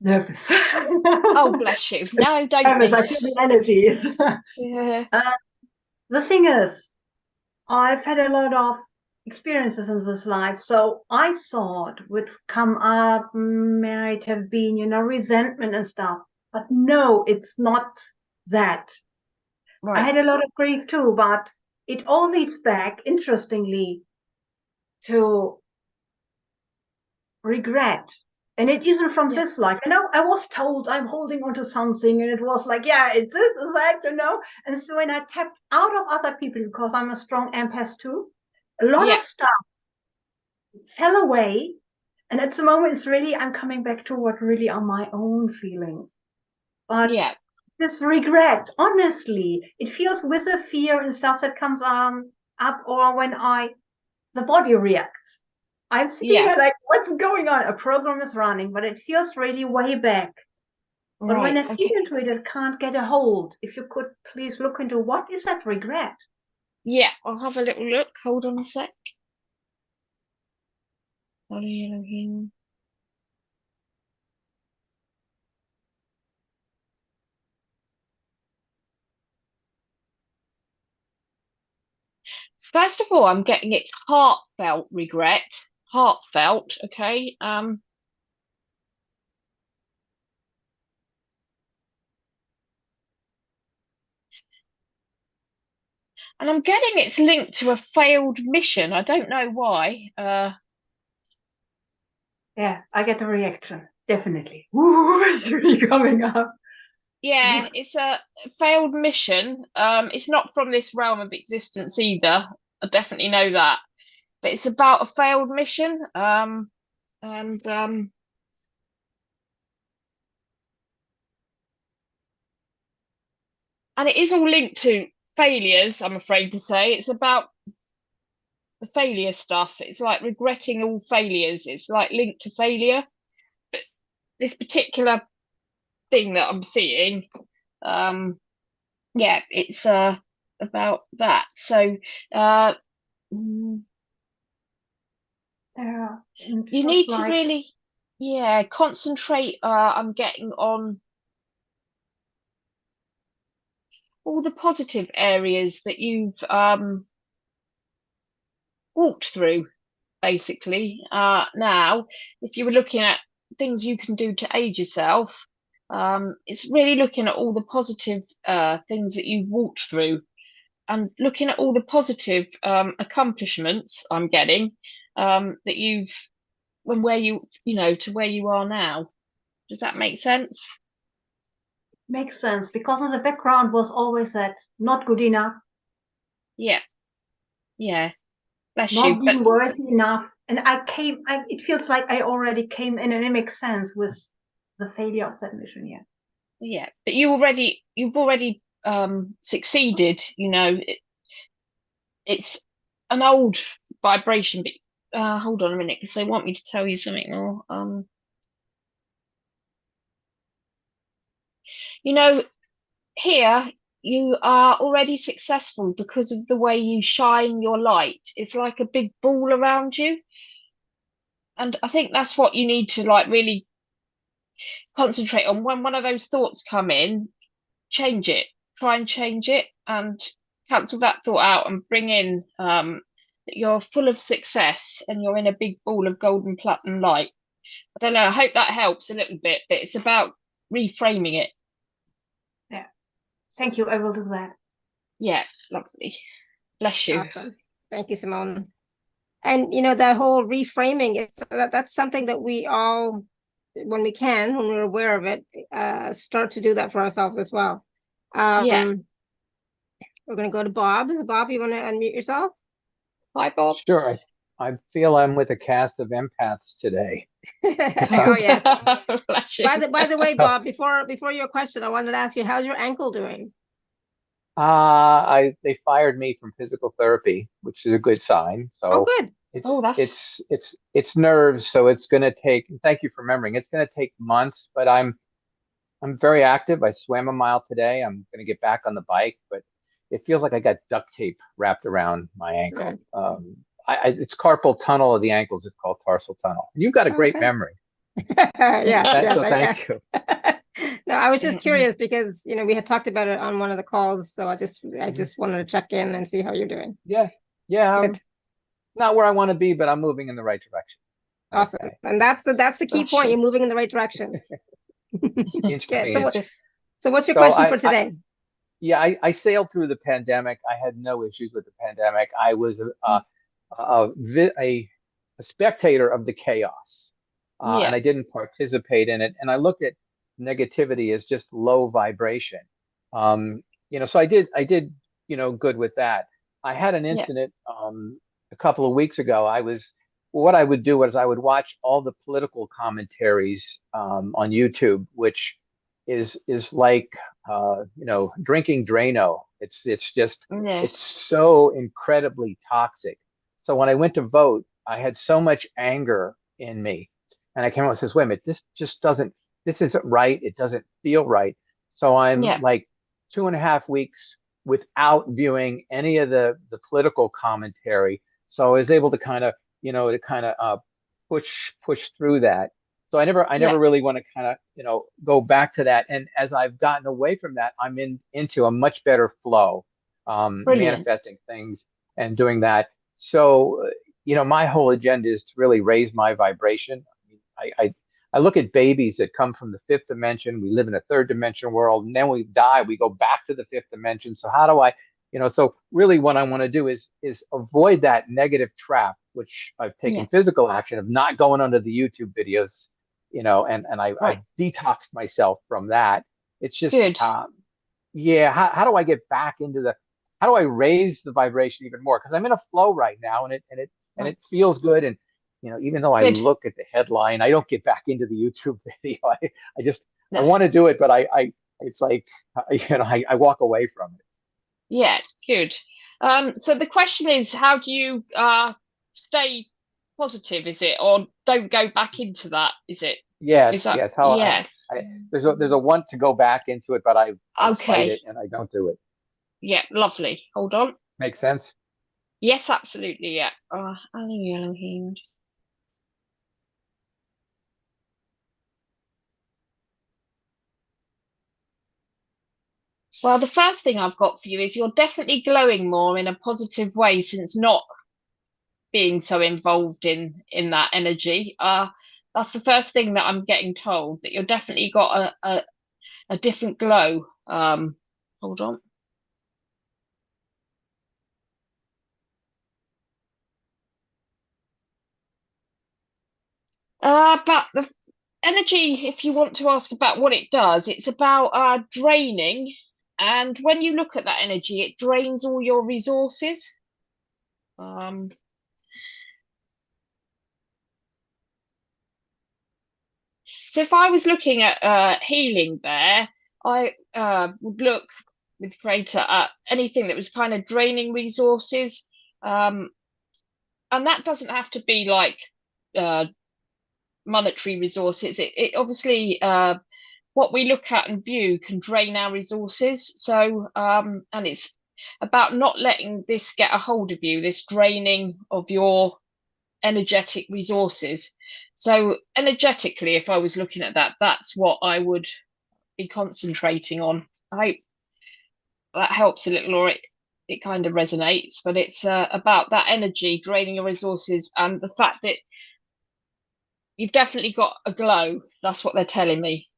Nervous. Oh, bless you. No, don't nervous. be. I feel the energies. Yeah. The thing is, I've had a lot of experiences in this life, so I thought would come up, might have been, resentment and stuff. But no, it's not that. Right. I had a lot of grief too, but it all leads back, interestingly, to regret. And it isn't from this life. I was told I'm holding onto something, and it was like, it's this, is that, And so when I tapped out of other people, because I'm a strong empath too, a lot of stuff fell away. And at the moment, it's really, I'm coming back to what really are my own feelings. But this regret, honestly, it feels with the fear and stuff that comes up, or when the body reacts. I'm sitting here like, what's going on? A program is running, but it feels really way back. But when I feel into it, it can't get a hold. If you could please look into what is that regret? Yeah, I'll have a little look. Hold on a sec. Elohim. First of all, I'm getting it's heartfelt regret. Heartfelt, okay. And I'm getting it's linked to a failed mission. I don't know why. Yeah, I get a reaction, definitely. Ooh, it's really coming up. Yeah, it's a failed mission. It's not from this realm of existence either. I definitely know that. But it's about a failed mission. And it is all linked to failures, I'm afraid to say. It's about the failure stuff. It's like regretting all failures. It's like linked to failure. But this particular thing that I'm seeing, yeah, it's about that. So you need to really, yeah, concentrate. I'm getting on all the positive areas that you've walked through, basically. Now, if you were looking at things you can do to aid yourself, it's really looking at all the positive things that you've walked through and looking at all the positive accomplishments I'm getting that you've, when where you know, to where you are now. Does that make sense? Makes sense, because in the background was always that not good enough. Yeah. Bless not you. being worthy enough. And it feels like I already came in, and it makes sense with the failure of that mission. Yeah, but you've already succeeded. You know, it's an old vibration. But hold on a minute, because they want me to tell you something more. You know, here you are already successful because of the way you shine your light. It's like a big ball around you, and I think that's what you need to like really concentrate on. When one of those thoughts come in, change it. Try and change it, and cancel that thought out, and bring in that you're full of success and you're in a big ball of golden platinum light. I don't know, I hope that helps a little bit, but it's about reframing it. Yeah, thank you, I will do that. Yeah, lovely. Bless you. Awesome. Thank you, Simone. And you know, that whole reframing, that's something that we all, when we can, when we're aware of it, start to do that for ourselves as well. Yeah. We're going to go to Bob. Bob, you want to unmute yourself? Hi, Bob. Sure. I feel I'm with a cast of empaths today. Oh yes. Bless you. By the way, Bob, before your question, I wanted to ask you, how's your ankle doing? They fired me from physical therapy, which is a good sign. So oh, good. It's nerves, so it's going to take. Thank you for remembering. It's going to take months, but I'm very active. I swam a mile today. I'm going to get back on the bike, but it feels like I got duct tape wrapped around my ankle. It's carpal tunnel of the ankles. It's called tarsal tunnel. You've got a great memory. Yes, so thank you. No, I was just curious because you know we had talked about it on one of the calls, so I just wanted to check in and see how you're doing. Yeah, I'm not where I want to be, but I'm moving in the right direction. Awesome, okay. And that's the key point. You're moving in the right direction. Okay, so what's your question for today? I sailed through the pandemic. I had no issues with the pandemic. I was a spectator of the chaos, and I didn't participate in it. And I looked at negativity as just low vibration. So I did good with that. I had an incident a couple of weeks ago. What I would do was I would watch all the political commentaries on YouTube, which is like drinking Drano. It's just it's so incredibly toxic. So when I went to vote, I had so much anger in me, and I came out and says, "Wait a minute, this isn't right. It doesn't feel right." So I'm like 2.5 weeks without viewing any of the political commentary. So I was able to kind of push through that. So I never really want to kind of go back to that. And as I've gotten away from that, I'm into a much better flow, manifesting things and doing that. So my whole agenda is to really raise my vibration. I look at babies that come from the fifth dimension. We live in a third dimension world, and then we die. We go back to the fifth dimension. So how do I So really what I want to do is avoid that negative trap, which I've taken physical action of not going under the YouTube videos, and I've detoxed myself from that. It's just, how do I get back into how do I raise the vibration even more? Because I'm in a flow right now, and it feels good. And, even though I look at the headline, I don't get back into the YouTube video. I want to do it, but it's like, I walk away from it. Yeah, good. So the question is, how do you stay positive? Is it, or don't go back into that? Is it? Yes, yes. There's a want to go back into it, but I fight it and I don't do it. Yeah, lovely. Hold on. Makes sense? Yes, absolutely. Yeah. Elohim. Well, the first thing I've got for you is you're definitely glowing more in a positive way since not being so involved in that energy. That's the first thing that I'm getting told, that you're definitely got a different glow. Hold on. But the energy, if you want to ask about what it does, it's about draining. And when you look at that energy, it drains all your resources. So if I was looking at healing there, I would look with Creator at anything that was kind of draining resources. And that doesn't have to be like monetary resources. It obviously, what we look at and view can drain our resources. So, and it's about not letting this get a hold of you, this draining of your energetic resources. So energetically, if I was looking at that, that's what I would be concentrating on. I hope that helps a little, or it kind of resonates, but it's about that energy draining your resources and the fact that you've definitely got a glow. That's what they're telling me.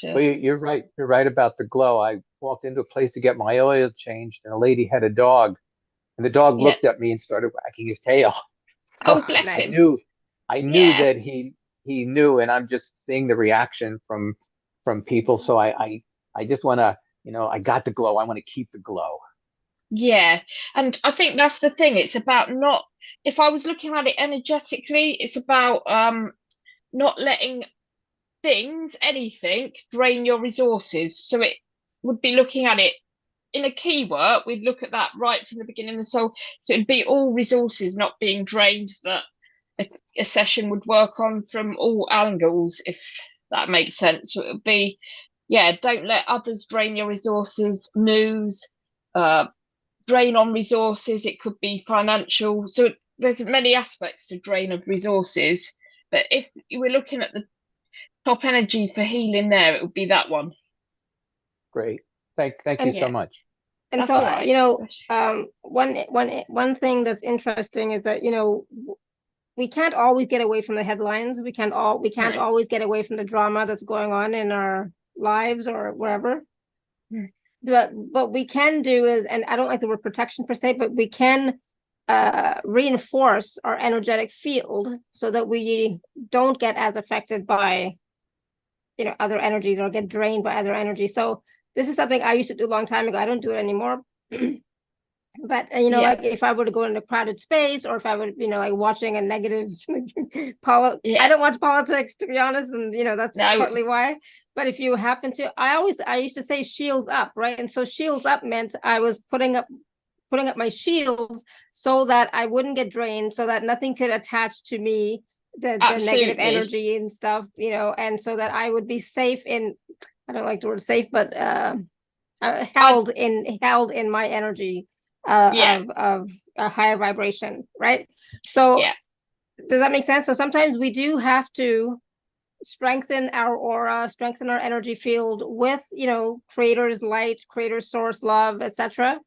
Well, you're right. You're right about the glow. I walked into a place to get my oil changed, and a lady had a dog, and the dog looked at me and started wagging his tail. Oh, bless him. I knew that he knew, and I'm just seeing the reaction from people. So I just want to, I got the glow. I want to keep the glow. Yeah. And I think that's the thing. It's about not, if I was looking at it energetically, it's about not letting anything drain your resources. So it would be looking at it in a keyword. We'd look at that right from the beginning. So it'd be all resources not being drained that a session would work on from all angles, if that makes sense. So it would be, don't let others drain your resources. News, drain on resources. It could be financial. So there's many aspects to drain of resources. But if you were looking at the top energy for healing there, it would be that one. Great. Thank you so much. And that's so, right. one thing that's interesting is that, we can't always get away from the headlines. We can't always get away from the drama that's going on in our lives or wherever. But what we can do is, and I don't like the word protection per se, but we can reinforce our energetic field so that we don't get as affected by other energies or get drained by other energies. So this is something I used to do a long time ago. I don't do it anymore. But like if I were to go into a crowded space, or if I would like watching a negative I don't watch politics, to be honest, and that's partly why. But if you happen to, I used to say shield up, right? And so shields up meant I was putting up my shields so that I wouldn't get drained, so that nothing could attach to me, the negative energy and stuff, and so that I would be safe in, I don't like the word safe, but held in my energy of a higher vibration, right? So does that make sense? So sometimes we do have to strengthen our aura, strengthen our energy field with creator's light, creator's source love, etc.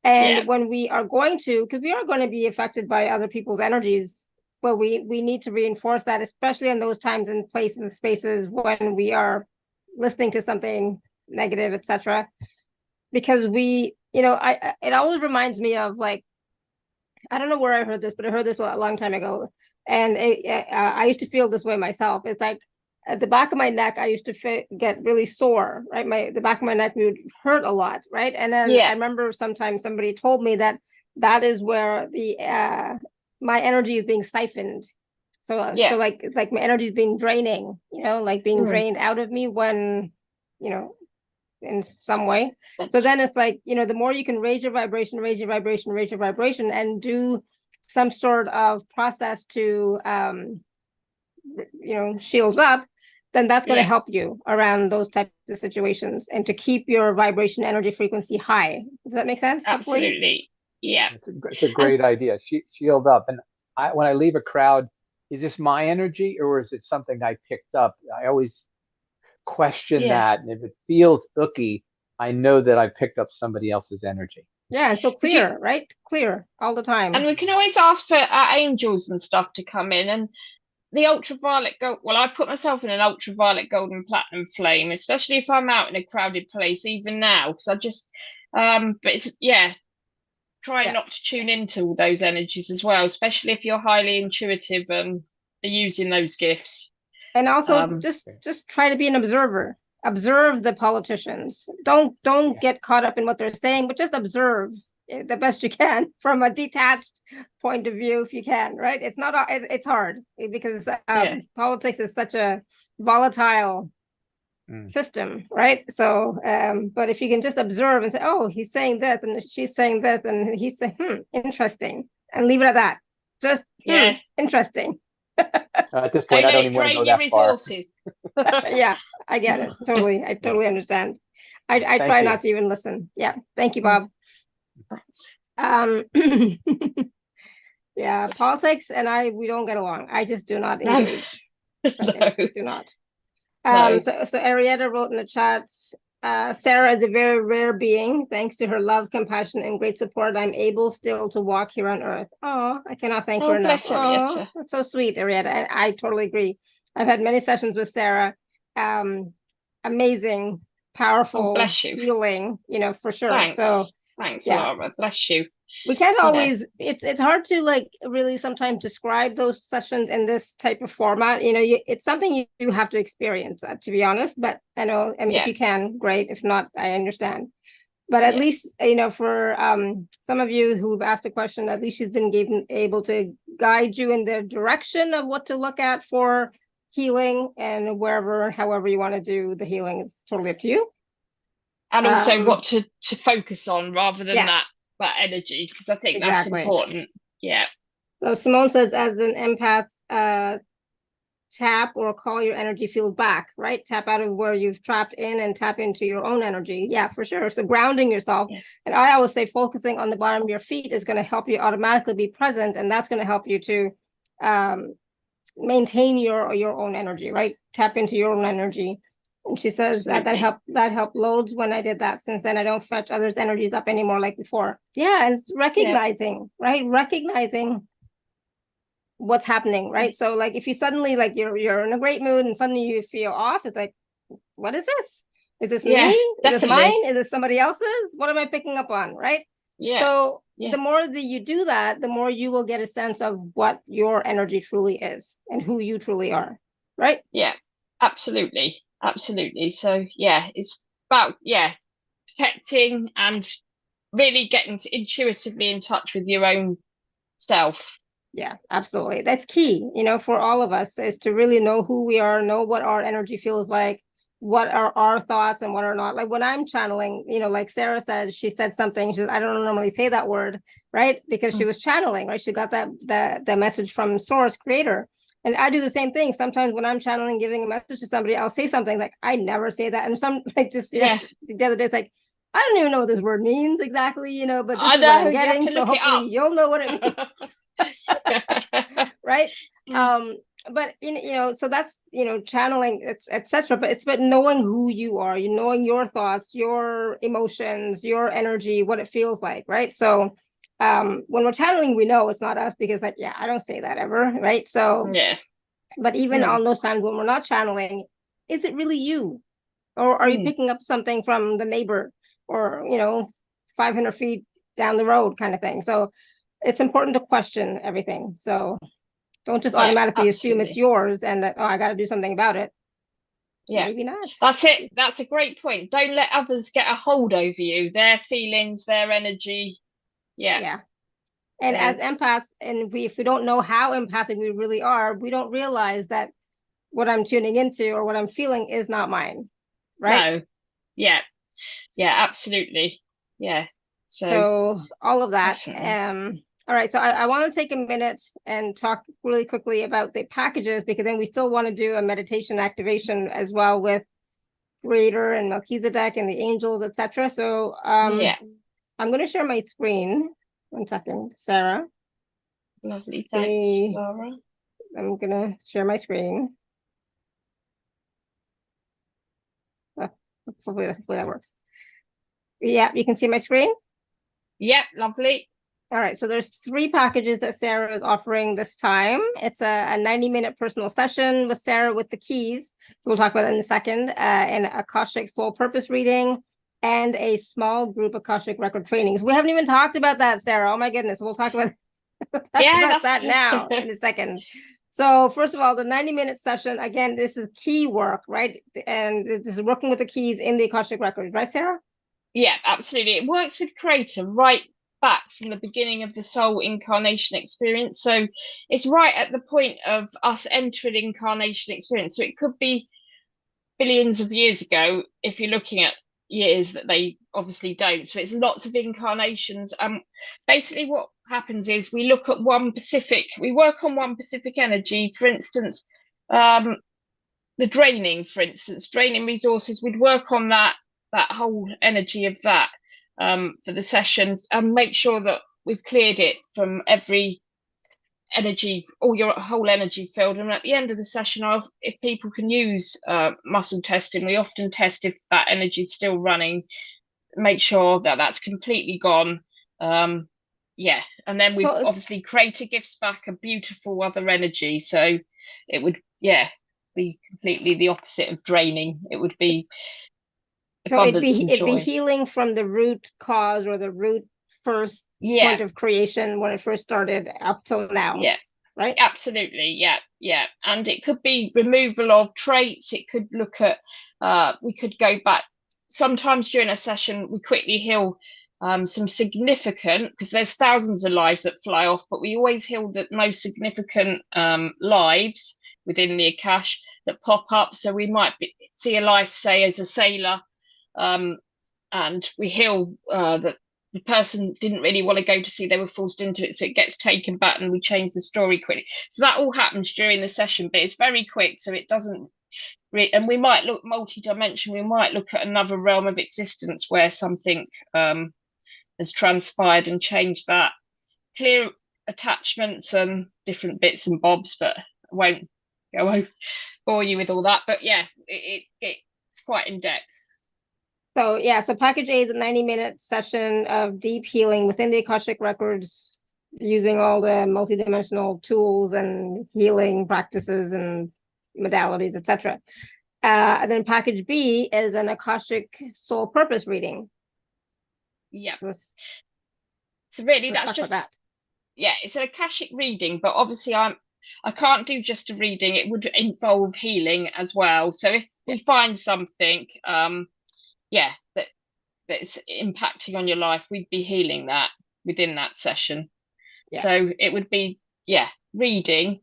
And when we are going to, because we are going to be affected by other people's energies, well, we need to reinforce that, especially in those times and places and spaces when we are listening to something negative, etc. Because we you know, it always reminds me of like, I don't know where I heard this, but I heard this a long time ago. And I used to feel this way myself. It's like at the back of my neck, I used to get really sore, right? The back of my neck would hurt a lot, right? And then I remember sometimes somebody told me that is where my energy is being siphoned. So like my energy is being draining, you know, like being drained out of me when, you know, in some way. So then it's like, you know, the more you can raise your vibration, and do some sort of process to, you know, shield up, then that's going to help you around those types of situations and to keep your vibration energy frequency high. Does that make sense? Absolutely. Hopefully? Yeah. It's a great idea. Shield up. And when I leave a crowd, is this my energy or is it something I picked up? I always question that. And if it feels icky, I know that I picked up somebody else's energy. Yeah, and so clear, right? Clear all the time. And we can always ask for our angels and stuff to come in. And the ultraviolet gold, well, I put myself in an ultraviolet golden platinum flame, especially if I'm out in a crowded place, even now, because I just, but it's, trying not to tune into all those energies as well, especially if you're highly intuitive and are using those gifts. And also just try to be an observer. Observe the politicians. Don't get caught up in what they're saying, but just observe the best you can from a detached point of view, if you can, right? It's not, it's hard because politics is such a volatile system, right? So, but if you can just observe and say, oh, he's saying this and she's saying this and he's saying, interesting, and leave it at that. Just, interesting. At this point, I don't even want to go that far. Yeah, I get it. Totally. I totally understand. I try not to even listen. Yeah. Thank you, Bob. Yeah, politics and we don't get along. I just do not engage. Do not. So Arietta wrote in the chat, Sarah is a very rare being. Thanks to her love, compassion, and great support, I'm able still to walk here on earth. Oh, I cannot thank her enough. Oh, that's so sweet, Arietta. And I totally agree. I've had many sessions with Sarah. Amazing, powerful, healing, you know, for sure. Thanks. So thanks, Laura. Bless you. We can't always, it's hard to like really sometimes describe those sessions in this type of format. You know, it's something you have to experience, to be honest. But I know, I mean, if you can, great. If not, I understand. But at least, you know, for some of you who've asked a question, at least she's been able to guide you in the direction of what to look at for healing, and however you want to do the healing, it's totally up to you. And also what to focus on rather than that energy, because I think that's important. Yeah. So Simone says, as an empath, tap or call your energy field back, right? Tap out of where you've trapped in and tap into your own energy. Yeah, for sure. So grounding yourself. And I always say focusing on the bottom of your feet is going to help you automatically be present, and that's going to help you to maintain your own energy, right? Tap into your own energy. And she says that helped loads when I did that. Since then, I don't fetch others' energies up anymore like before. Yeah, and it's recognizing, right? Recognizing what's happening, right? So like if you suddenly like you're in a great mood and suddenly you feel off, it's like, what is this? Is this me? Is this mine? Is this somebody else's? What am I picking up on, right? Yeah. So the more that you do that, the more you will get a sense of what your energy truly is and who you truly are, right? Yeah, absolutely. Absolutely. So it's about protecting and really getting intuitively in touch with your own self. Yeah, absolutely. That's key, you know, for all of us, is to really know who we are, know what our energy feels like, what are our thoughts and what are not. Like when I'm channeling, you know, like Sarah said, she said something, she said, I don't normally say that word, right? Because she was channeling, right? She got that message from Source, Creator. And I do the same thing. Sometimes when I'm channeling, giving a message to somebody, I'll say something like, I never say that. And some like just the other day, it's like, I don't even know what this word means exactly, you know, but this is what I'm getting. So hopefully you'll know what it means. Right? But you know, so that's, you know, channeling, it's etc. But it's about knowing who you are, you knowing your thoughts, your emotions, your energy, what it feels like, right? So when we're channeling, we know it's not us because like, I don't say that ever, right? So but even on those times when we're not channeling, is it really you? Or are you picking up something from the neighbor or, you know, 500 feet down the road kind of thing. So it's important to question everything. So don't just automatically assume it's yours and that, oh, I got to do something about it. Yeah, maybe not. That's it. That's a great point. Don't let others get a hold over you, their feelings, their energy. Yeah. And as empaths, and if we don't know how empathic we really are, we don't realize that what I'm tuning into or what I'm feeling is not mine, right? No. Yeah, absolutely. Yeah. So all of that. Definitely. All right, so I want to take a minute and talk really quickly about the packages, because then we still want to do a meditation activation as well with Creator and Melchizedek and the angels, etc. So I'm going to share my screen. 1 second, Sarah. Lovely, thanks, Laura. I'm going to share my screen. Hopefully that works. Yeah, you can see my screen? Yep, lovely. All right, so there's 3 packages that Sarah is offering this time. It's a 90-minute personal session with Sarah with the keys. So we'll talk about that in a second. An Akashic Soul Purpose reading and a small group Akashic Record trainings. We haven't even talked about that, Sarah. Oh my goodness, we'll talk about, that now in a second. So first of all, the 90-minute session, again, this is key work, right? And this is working with the keys in the Akashic Records, right, Sarah? Yeah, absolutely. It works with Creator right back from the beginning of the soul incarnation experience. So it's right at the point of us entering incarnation experience. So it could be billions of years ago if you're looking at years that they obviously don't. So it's lots of incarnations. Basically what happens is we look at we work on one specific energy. For instance, the draining resources, we'd work on that whole energy of that for the sessions, and make sure that we've cleared it from every energy, or your whole energy field. And at the end of the session, if people can use muscle testing, we often test if that energy is still running, make sure that that's completely gone. And then we obviously Creator gives back a beautiful other energy, so it would be completely the opposite of draining. It would be abundance and joy. It'd be healing from the root cause, or the root first point of creation when it first started up till now. Right? Absolutely. And it could be removal of traits. It could look at we could go back sometimes during a session. We quickly heal some significant, because there's thousands of lives that fly off, but we always heal the most significant lives within the Akash that pop up. So we might see a life, say, as a sailor, and we heal that the person didn't really want to go to sea, they were forced into it, so it gets taken back, and we change the story quickly. So that all happens during the session, but it's very quick, so it doesn't and we might look multi-dimension. We might look at another realm of existence where something has transpired and changed that. Clear attachments and different bits and bobs, but I won't bore you with all that. But it's quite in depth. So so package A is a 90-minute session of deep healing within the Akashic Records, using all the multidimensional tools and healing practices and modalities, etc. And then package B is an Akashic Soul Purpose reading. So really that's just that. It's an Akashic reading, but obviously I can't do just a reading. It would involve healing as well. So if we find something that's impacting on your life, we'd be healing that within that session. So it would be reading,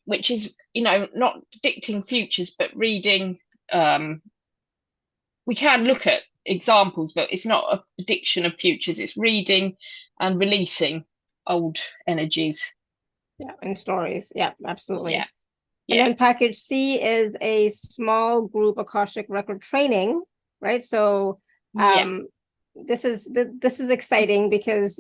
which is not predicting futures, but reading. We can look at examples, but it's not a prediction of futures. It's reading and releasing old energies and stories. Absolutely. And then package C is a small group Akashic Record training, right? So this is exciting, because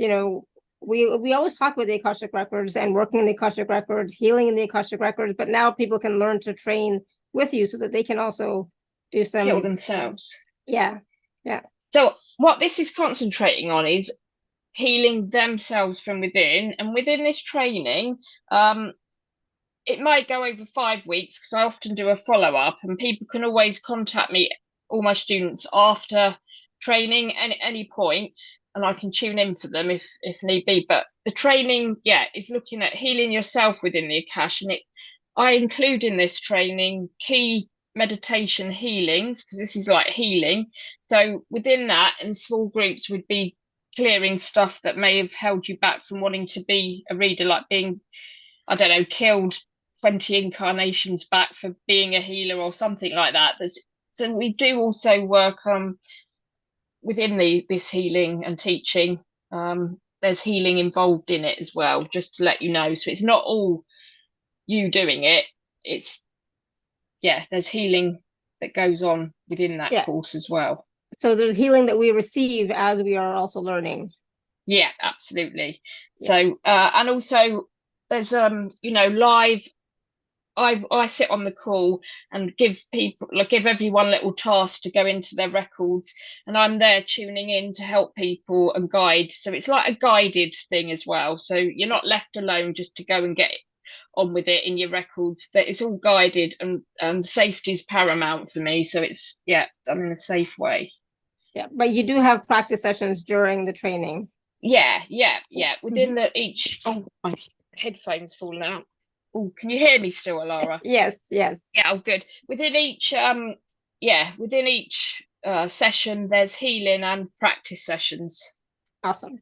we always talk about the Akashic Records and working in the Akashic Records, healing in the Akashic Records, but now people can learn to train with you so that they can also do some heal themselves. So what this is concentrating on is healing themselves from within. And within this training, it might go over 5 weeks, because I often do a follow-up, and people can always contact me all my students after training at any point, and I can tune in for them if need be. But the training, is looking at healing yourself within the Akash, and I include in this training key meditation healings, because this is like healing. So within that, in small groups, would be clearing stuff that may have held you back from wanting to be a reader, like being, I don't know, killed 20 incarnations back for being a healer or something like that. So we do also work within this healing and teaching. There's healing involved in it as well, just to let you know. So it's not all you doing it. It's there's healing that goes on within that course as well. So there's healing that we receive as we are also learning. Yeah, absolutely. So and also there's live, I sit on the call and give everyone little tasks to go into their records, and I'm there tuning in to help people and guide. So it's like a guided thing as well. So you're not left alone just to go and get on with it in your records. That it's all guided, and safety is paramount for me. So it's done in a safe way. Yeah, but you do have practice sessions during the training. Yeah. Within each. Oh, my headphones falling out. Oh, can you hear me still, Alara? Yes. Yeah, oh, good. Within each session, there's healing and practice sessions. Awesome.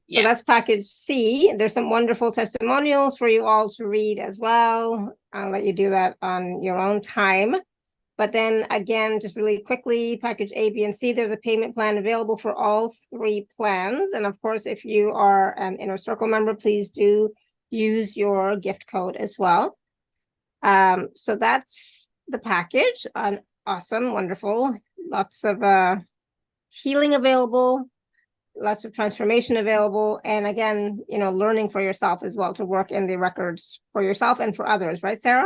So that's package C. There's some wonderful testimonials for you all to read as well. I'll let you do that on your own time. But then again, just really quickly, package A, B, and C, there's a payment plan available for all 3 plans. And of course, if you are an Inner Circle member, please do use your gift code as well. So that's the package. Awesome, wonderful. Lots of healing available, lots of transformation available. And again, learning for yourself as well, to work in the records for yourself and for others, right, Sarah?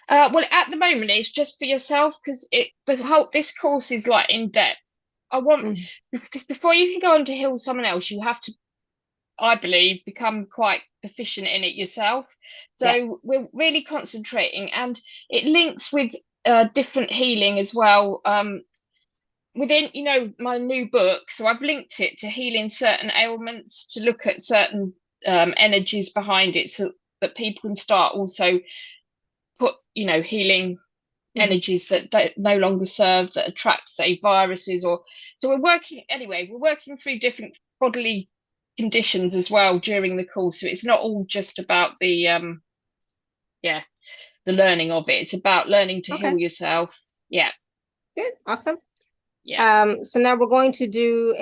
Well, at the moment, it's just for yourself, because this course is like in depth. I want, before you can go on to heal someone else, you have to, I believe, become quite proficient in it yourself. So we're really concentrating, and it links with different healing as well. Within, my new book, so I've linked it to healing certain ailments, to look at certain energies behind it, so that people can start also put, healing energies that no longer serve, that attract, say, viruses. Or so we're working through different bodily conditions as well during the course. So it's not all just about the learning of it. It's about learning to heal yourself. Good. Awesome. So now we're going to do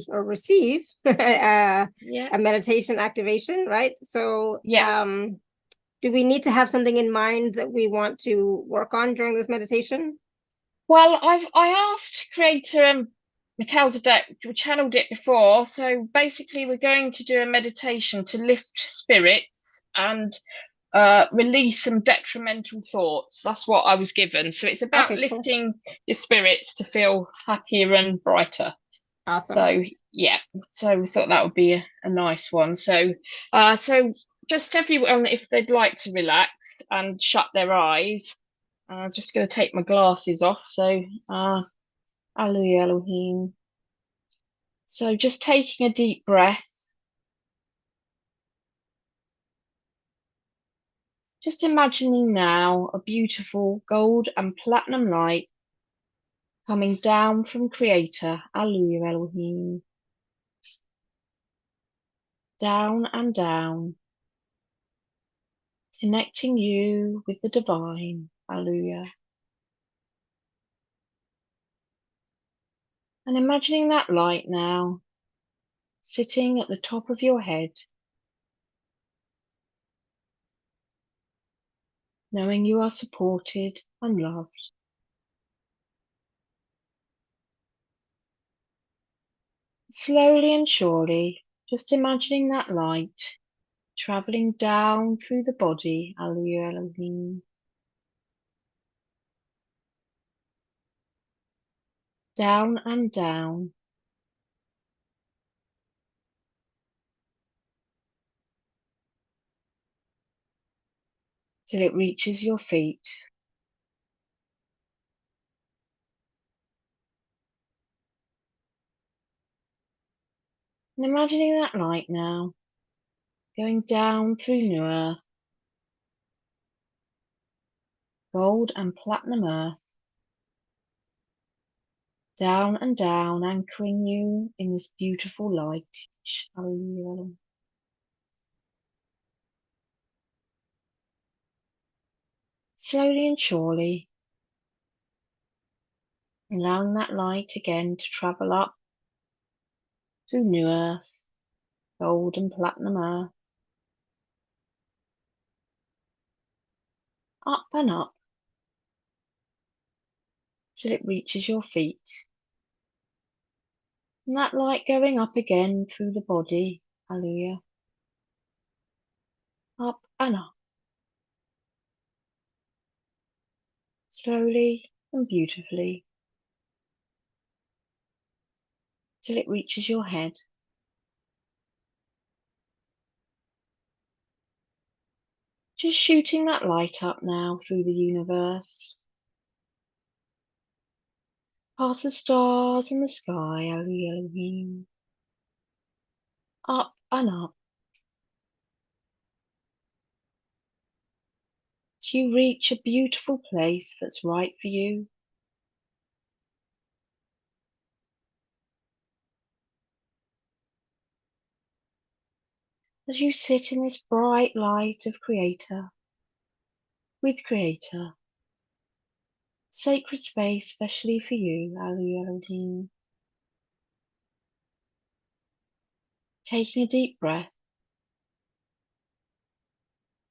receive a meditation activation, right? So do we need to have something in mind that we want to work on during this meditation? Well, I asked creator Melchizedek, we channeled it before. So basically, we're going to do a meditation to lift spirits and release some detrimental thoughts. That's what I was given. So it's about lifting your spirits to feel happier and brighter. Awesome. So we thought that would be a nice one. So just everyone, if they'd like to relax and shut their eyes, I'm just going to take my glasses off. So Hallelujah, Elohim. So just taking a deep breath. Just imagining now a beautiful gold and platinum light coming down from Creator, Hallelujah, Elohim. Down and down, connecting you with the divine, Hallelujah. And imagining that light now, sitting at the top of your head, knowing you are supported and loved. Slowly and surely, just imagining that light traveling down through the body, Hallelujah, Elohim. Down and down. Till it reaches your feet. And imagining that light now going down through New Earth, gold and platinum Earth, down and down, anchoring you in this beautiful light. Slowly and surely, allowing that light again to travel up through New Earth, gold and platinum Earth, up and up, till it reaches your feet. And that light going up again through the body, hallelujah, up and up, slowly and beautifully, till it reaches your head. Just shooting that light up now through the universe, past the stars and the sky, Elohim, up and up, till you reach a beautiful place that's right for you. As you sit in this bright light of Creator, with Creator, sacred space specially for you, Elohim. Taking a deep breath,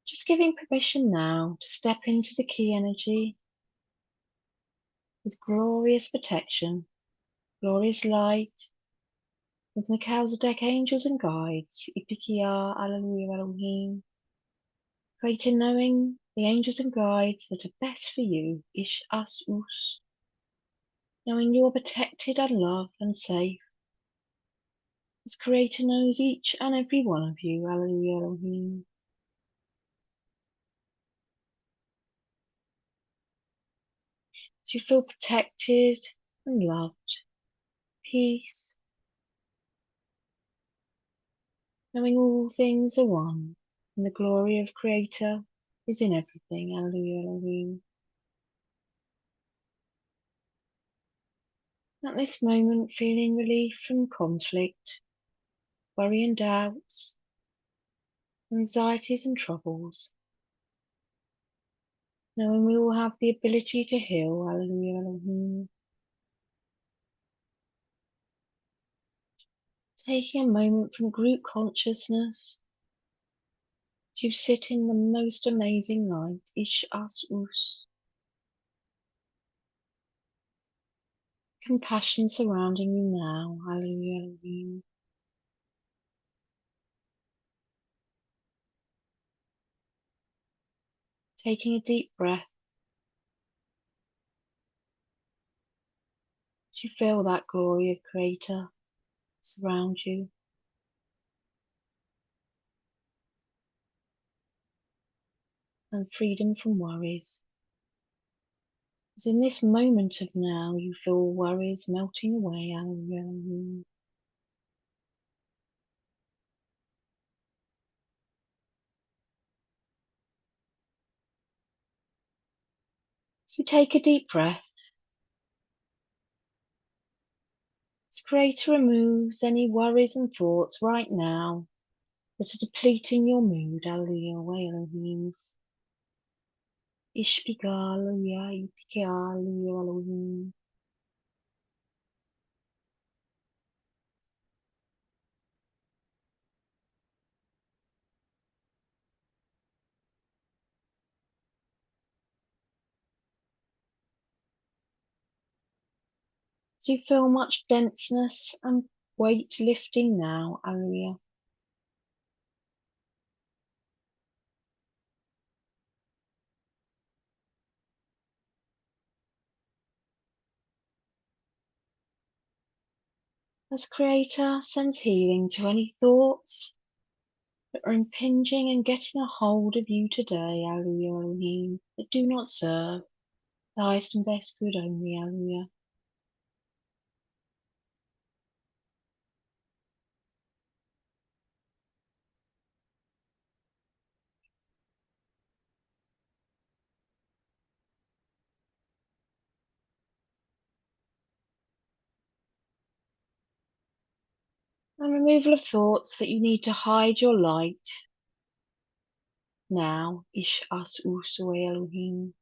just giving permission now to step into the key energy with glorious protection, glorious light, with Melchizedek angels and guides, Ipikia, Alleluia, Elohim. Greater knowing the angels and guides that are best for you, Ish As Us. Knowing you are protected and loved and safe. As Creator knows each and every one of you, Alleluia, Elohim. So you feel protected and loved, peace, knowing all things are one, and the glory of Creator is in everything, Alleluia, Elohim. At this moment, feeling relief from conflict, worry and doubts, anxieties and troubles, knowing we all have the ability to heal, Alleluia, Elohim. Taking a moment from group consciousness, you sit in the most amazing light, Ish As Us. Compassion surrounding you now, Alleluia, Elohim. Taking a deep breath, as you feel that glory of Creator surround you. And freedom from worries. As in this moment of now, you feel worries melting away, Alleluia, Elohim. You take a deep breath. As Creator removes any worries and thoughts right now that are depleting your mood, Alleluia, Elohim. Ishpiga, Alleluia, Ipike, Alleluia, Elohim. So you feel much denseness and weight lifting now, Alleluia. As Creator sends healing to any thoughts that are impinging and getting a hold of you today, Alleluia, Elohim, that do not serve the highest and best good only, Alleluia. And removal of thoughts that you need to hide your light. Now, Ish As Us Elohim.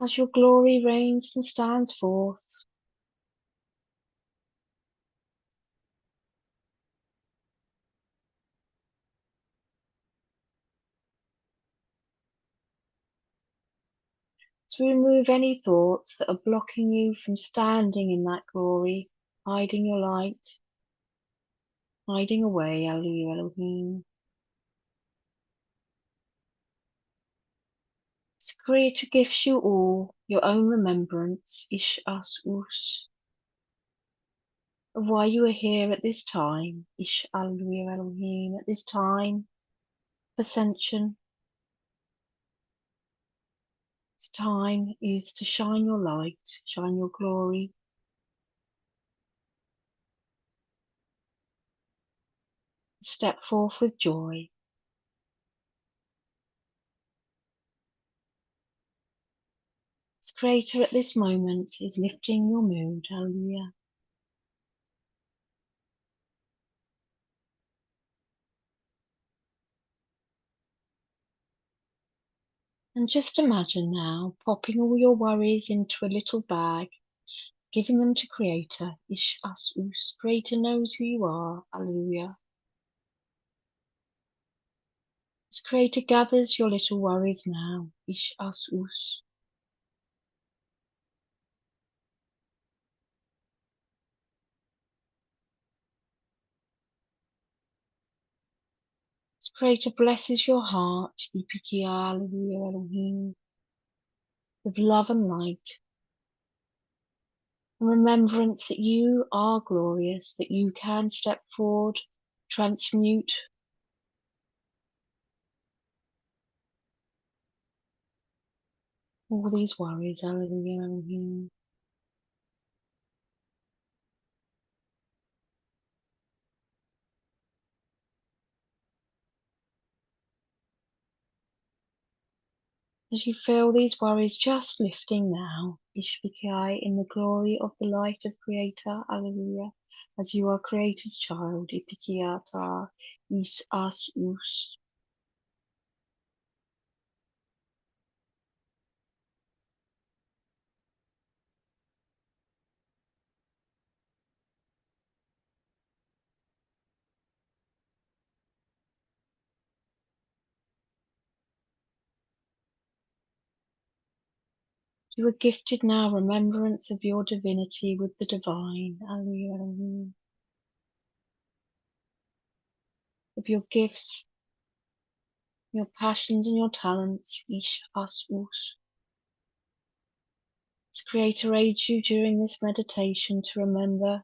As your glory reigns and stands forth, to remove any thoughts that are blocking you from standing in that glory, hiding your light, hiding away, Elohim. As Creator gives you all your own remembrance, Ish As Us, of why you are here at this time, Ish Elohim, at this time of ascension. This time is to shine your light, shine your glory. Step forth with joy. As Creator at this moment is lifting your mood, hallelujah. And just imagine now popping all your worries into a little bag, giving them to Creator, Ish As Us. Creator knows who you are, hallelujah. As Creator gathers your little worries now, Ish As Us. As Creator blesses your heart, Ipikia, hallelujah, Elohim, with love and light. And remembrance that you are glorious, that you can step forward, transmute all these worries, hallelujah, Elohim. As you feel these worries just lifting now, Ishbikai, in the glory of the light of Creator, hallelujah, as you are Creator's child, Ipikiata, Is As Us. You are gifted now remembrance of your divinity with the divine, hallelujah, Elohim, of your gifts, your passions and your talents, Ish As Us. As Creator aids you during this meditation to remember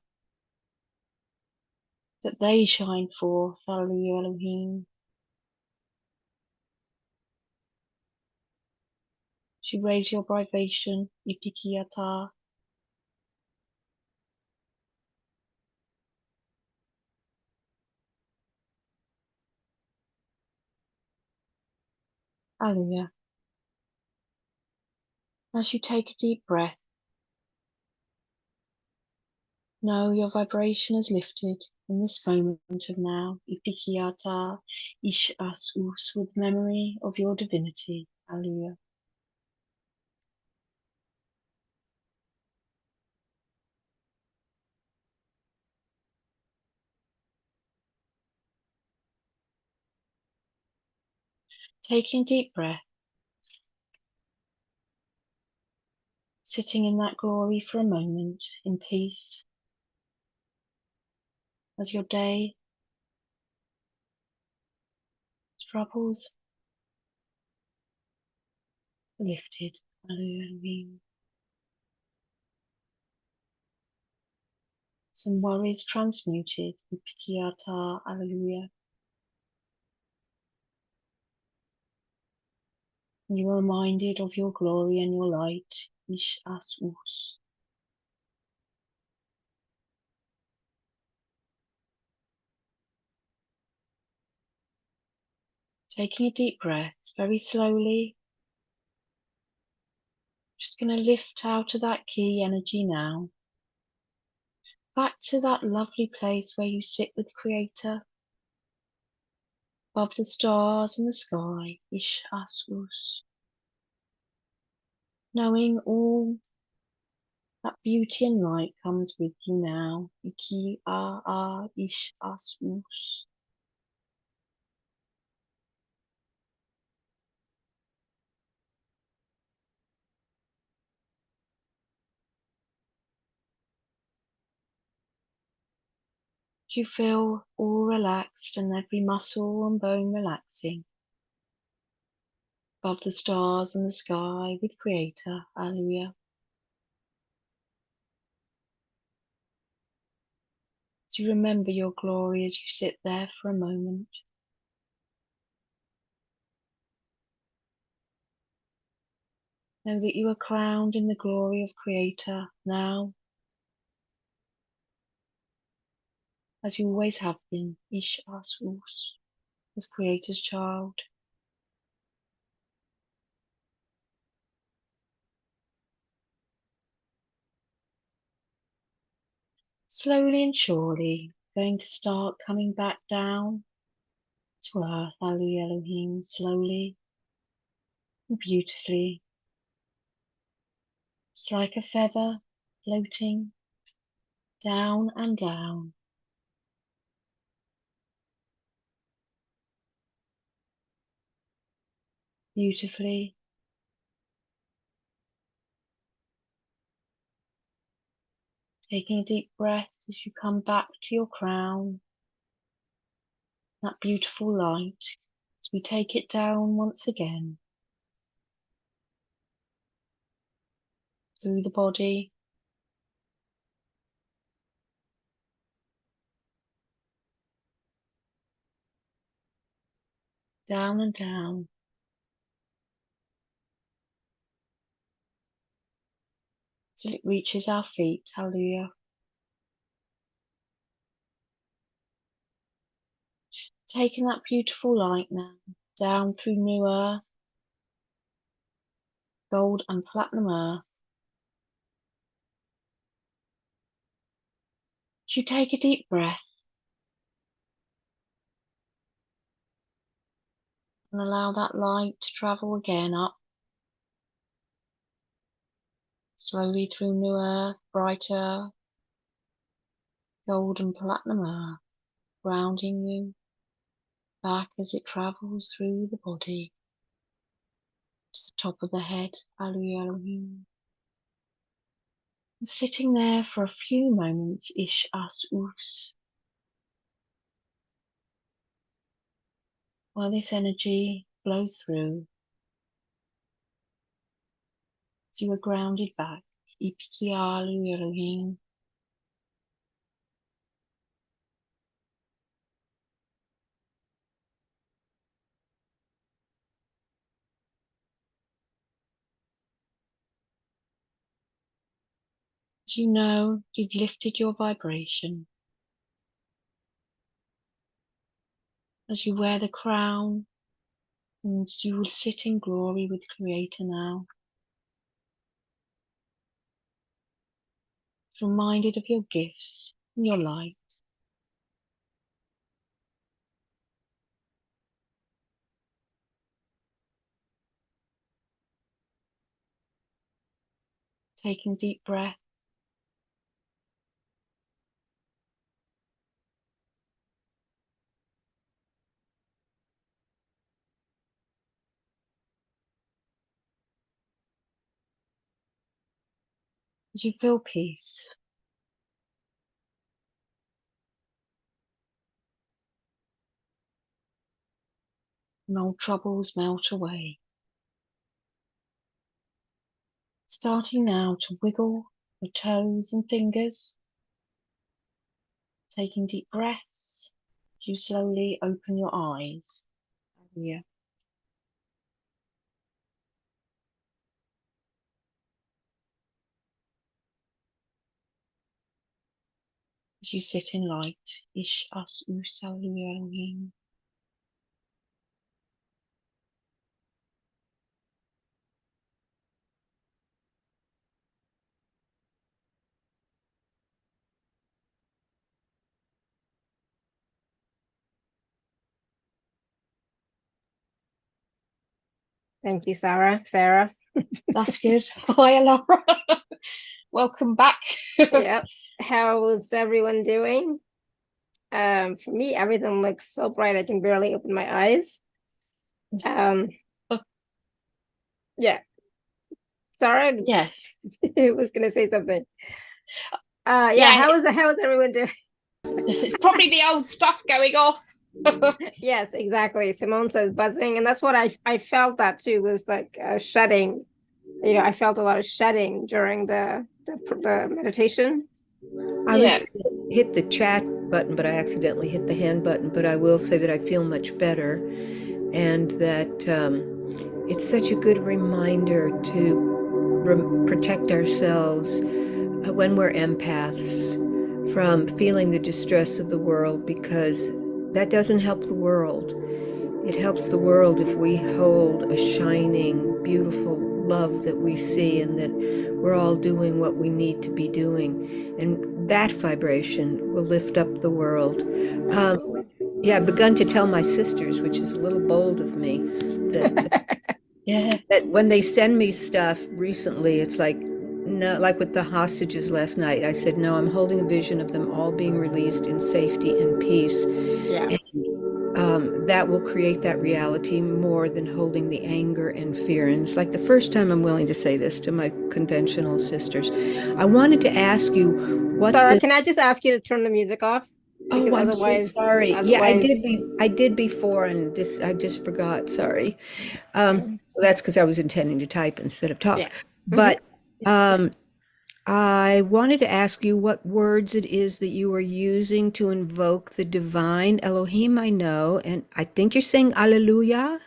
that they shine forth, hallelujah, Elohim. As you raise your vibration, Ipikiata, hallelujah. As you take a deep breath, know your vibration is lifted in this moment of now, Ipikiata, Ish As Us, with memory of your divinity, hallelujah. Taking a deep breath, sitting in that glory for a moment in peace, as your day troubles are lifted, hallelujah. Some worries transmuted, Ipikiata, hallelujah. You are reminded of your glory and your light, Ish As Us. Taking a deep breath very slowly. Just going to lift out of that key energy now. Back to that lovely place where you sit with Creator. Above the stars and the sky. Ish As Us. Knowing all that beauty and light comes with you now. Iki A Ish As Us. You feel all relaxed and every muscle and bone relaxing. Above the stars and the sky with Creator. Hallelujah. Do you remember your glory as you sit there for a moment? Know that you are crowned in the glory of Creator now, as you always have been, Ish As Us, as Creator's child. Slowly and surely, going to start coming back down to earth, Hallelujah Elohim, slowly and beautifully. It's like a feather floating down and down. Beautifully. Taking a deep breath as you come back to your crown. That beautiful light, as we take it down once again. Through the body. Down and down. Till it reaches our feet, hallelujah. Taking that beautiful light now, down through new earth, gold and platinum earth. As you take a deep breath, and allow that light to travel again up, slowly through new earth, bright earth, gold and platinum earth, grounding you back as it travels through the body, to the top of the head, Hallelujah Elohim. And sitting there for a few moments, Ish As Us, while this energy flows through, as you are grounded back, Ipiki Hallelujah Elohim. As you know, you've lifted your vibration. As you wear the crown, and you will sit in glory with Creator now. Reminded of your gifts and your light. Taking deep breath. As you feel peace. And old troubles melt away. Starting now to wiggle your toes and fingers. Taking deep breaths. As you slowly open your eyes. Hallelujah. As you sit in light. Ish As Us Hallelujah Elohim. Thank you, Sarah. That's good. Hi, Laura. Welcome back. Yeah. How's everyone doing? For me, everything looks so bright I can barely open my eyes. Yeah. Sarah, Yeah. was gonna say something. Yeah, how is everyone doing? It's probably the old stuff going off. Yes, exactly. Simone says buzzing, and that's what I felt that too, was like shedding. You know, I felt a lot of shedding during the meditation. I was gonna hit the chat button, but I accidentally hit the hand button. But I will say that I feel much better, and that it's such a good reminder to protect ourselves when we're empaths from feeling the distress of the world, because that doesn't help the world. It helps the world if we hold a shining, beautiful love that we see, and that we're all doing what we need to be doing. And that vibration will lift up the world. Yeah, I've begun to tell my sisters, which is a little bold of me, that, that when they send me stuff recently, it's like, no, like with the hostages last night, I said, no, I'm holding a vision of them all being released in safety and peace. Yeah. And that will create that reality more than holding the anger and fear. And it's like the first time I'm willing to say this to my conventional sisters. I wanted to ask you what Sarah, can I just ask you to turn the music off? Because I'm so sorry. Yeah, I did before, and I just forgot. Sorry. That's because I was intending to type instead of talk. Yeah. But I wanted to ask you what words it is that you are using to invoke the divine. Elohim, I know, and I think you're saying Alleluia.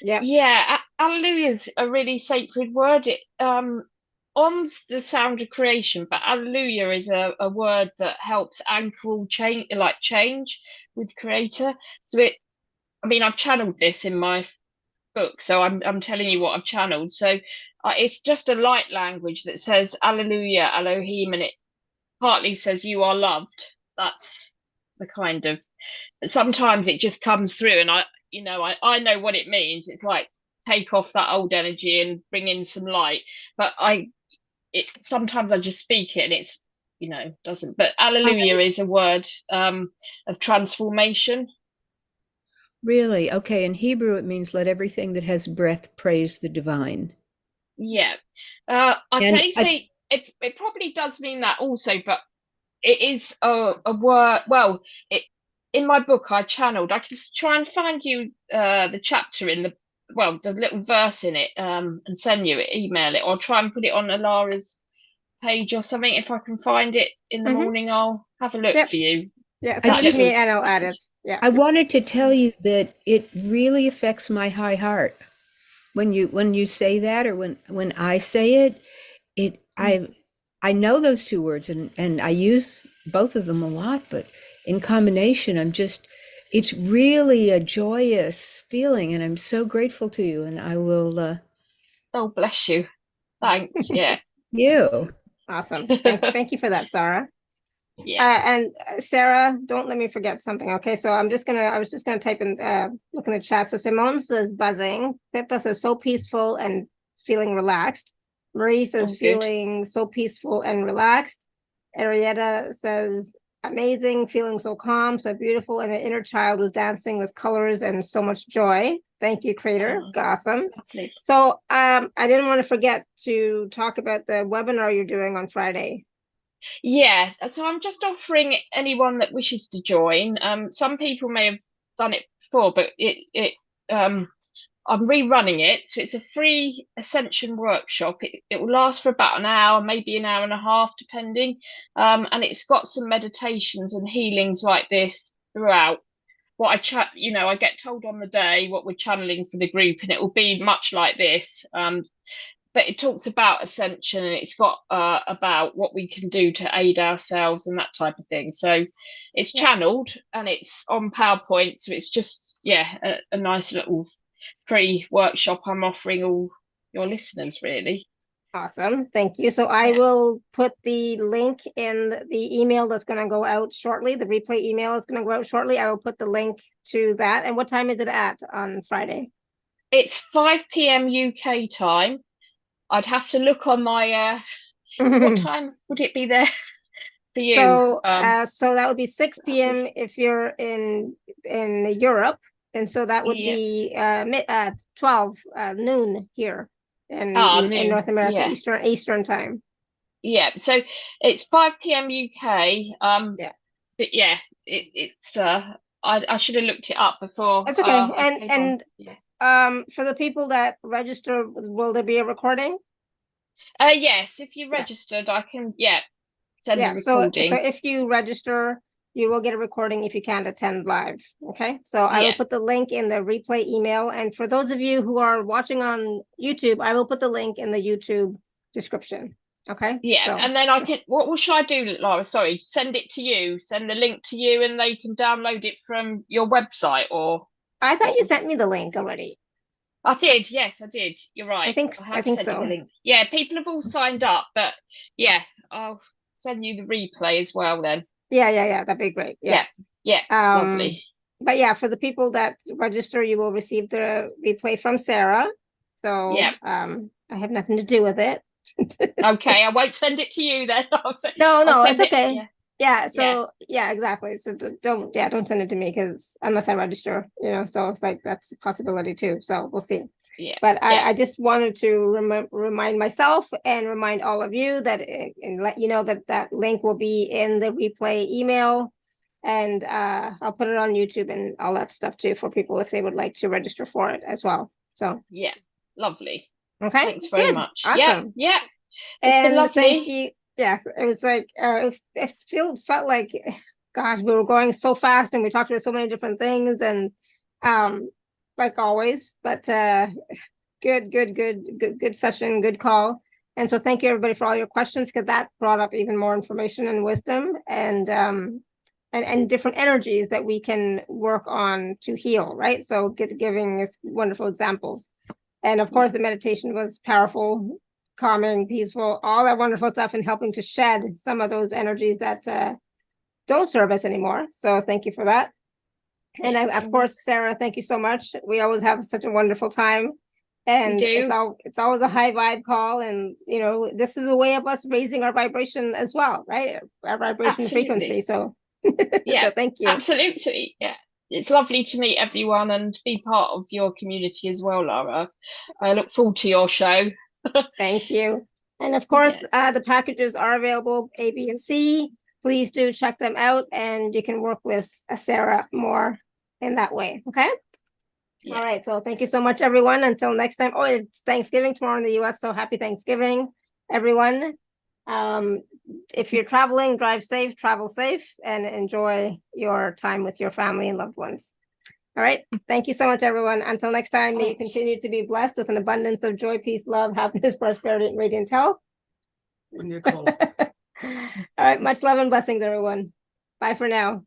Yeah, Alleluia is a really sacred word. It ons the sound of creation, but Alleluia is a word that helps anchor all change with Creator. So I've channeled this in my book, so I'm telling you what I've channeled. So it's just a light language that says Alleluia, Elohim, and it partly says you are loved. That's the kind of, sometimes it just comes through, and I know what it means. It's like take off that old energy and bring in some light. But sometimes I just speak it and it's doesn't. But Alleluia is a word of transformation. Really? Okay. In Hebrew, it means let everything that has breath praise the divine. Yeah. It probably does mean that also, but it is a word. Well, in my book I channeled. I can try and find you the chapter in the little verse in it and send you it, email it, or try and put it on Alara's page or something. If I can find it in the morning, I'll have a look for you. Yeah, send it to me and I'll add it. Yeah. I wanted to tell you that it really affects my high heart when you say that, or when I say it. I know those two words and I use both of them a lot, but in combination, it's really a joyous feeling, and I'm so grateful to you, and I will. Oh, bless you. Thanks. Yeah. You. Awesome. Thank you for that, Sarah. Yeah. And Sarah, don't let me forget something. Okay, so I was just gonna type in, look in the chat. So Simone says buzzing. Pippa says so peaceful and feeling relaxed. Marie says feeling so peaceful and relaxed. Arietta says amazing, feeling so calm, so beautiful, and the inner child was dancing with colors and so much joy. Thank you, Creator. Awesome. So I didn't want to forget to talk about the webinar you're doing on Friday. Yeah, so I'm just offering anyone that wishes to join. Some people may have done it before, but I'm rerunning it. So it's a free Ascension workshop. It will last for about an hour, maybe an hour and a half, depending. And it's got some meditations and healings like this throughout. What I get told on the day what we're channeling for the group, and it will be much like this. But it talks about ascension, and it's got about what we can do to aid ourselves and that type of thing. So it's channeled and it's on PowerPoint. So it's just, a nice little free workshop I'm offering all your listeners, really. Awesome. Thank you. So I will put the link in the email that's going to go out shortly. The replay email is going to go out shortly. I will put the link to that. And what time is it at on Friday? It's 5 p.m. UK time. I'd have to look on my what time would it be there for you? So so that would be 6 p.m. if you're in Europe, and so that would be 12 noon here in noon. North America, Yeah. Eastern time. Yeah, so it's 5 p.m. UK. Yeah. But yeah, it's I should have looked it up before. That's okay. For the people that register, will there be a recording? Yes, if you registered, I can send a recording. So if you register, you will get a recording if you can't attend live. Okay, so I will put the link in the replay email, and for those of you who are watching on YouTube, I will put the link in the YouTube description. Okay. Yeah, and then I can. What should I do, Laura? Sorry, send it to you. Send the link to you, and they can download it from your website, or. I thought you sent me the link already. I did. Yes, I did. You're right. I think so. The link. Yeah, people have all signed up, but yeah, I'll send you the replay as well then. Yeah. That'd be great. Yeah. Lovely. But yeah, for the people that register, you will receive the replay from Sarah. So I have nothing to do with it. Okay, I won't send it to you then. No, it's okay. So exactly. So don't send it to me, because unless I register, so it's like that's a possibility too. So we'll see. But I just wanted to remind myself and remind all of you that and let you know that link will be in the replay email, and I'll put it on YouTube and all that stuff too for people if they would like to register for it as well. So yeah, lovely. Okay, thanks very much. Awesome. Yeah. And thank you. Yeah, it was like it felt like, gosh, we were going so fast and we talked about so many different things, and like always, but good session, good call. And so thank you everybody for all your questions, because that brought up even more information and wisdom, and different energies that we can work on to heal, right? So giving us wonderful examples. And of course the meditation was powerful, calming, peaceful, all that wonderful stuff, and helping to shed some of those energies that don't serve us anymore. So thank you for that. And of course, Sarah, thank you so much. We always have such a wonderful time, and it's always a high vibe call, and this is a way of us raising our vibration as well, right? Our vibration frequency. So so thank you. Absolutely. Yeah, it's lovely to meet everyone and be part of your community as well, Laura. I look forward to your show. Thank you. And of course, the packages are available, A, B, and C. Please do check them out, and you can work with Sarah more in that way. Okay. All right. So thank you so much, everyone. Until next time. Oh, it's Thanksgiving tomorrow in the US. So happy Thanksgiving, everyone. If you're traveling, drive safe, travel safe, and enjoy your time with your family and loved ones. All right. Thank you so much, everyone. Until next time, may you continue to be blessed with an abundance of joy, peace, love, happiness, prosperity, and radiant health. When you're cold. All right. Much love and blessings, everyone. Bye for now.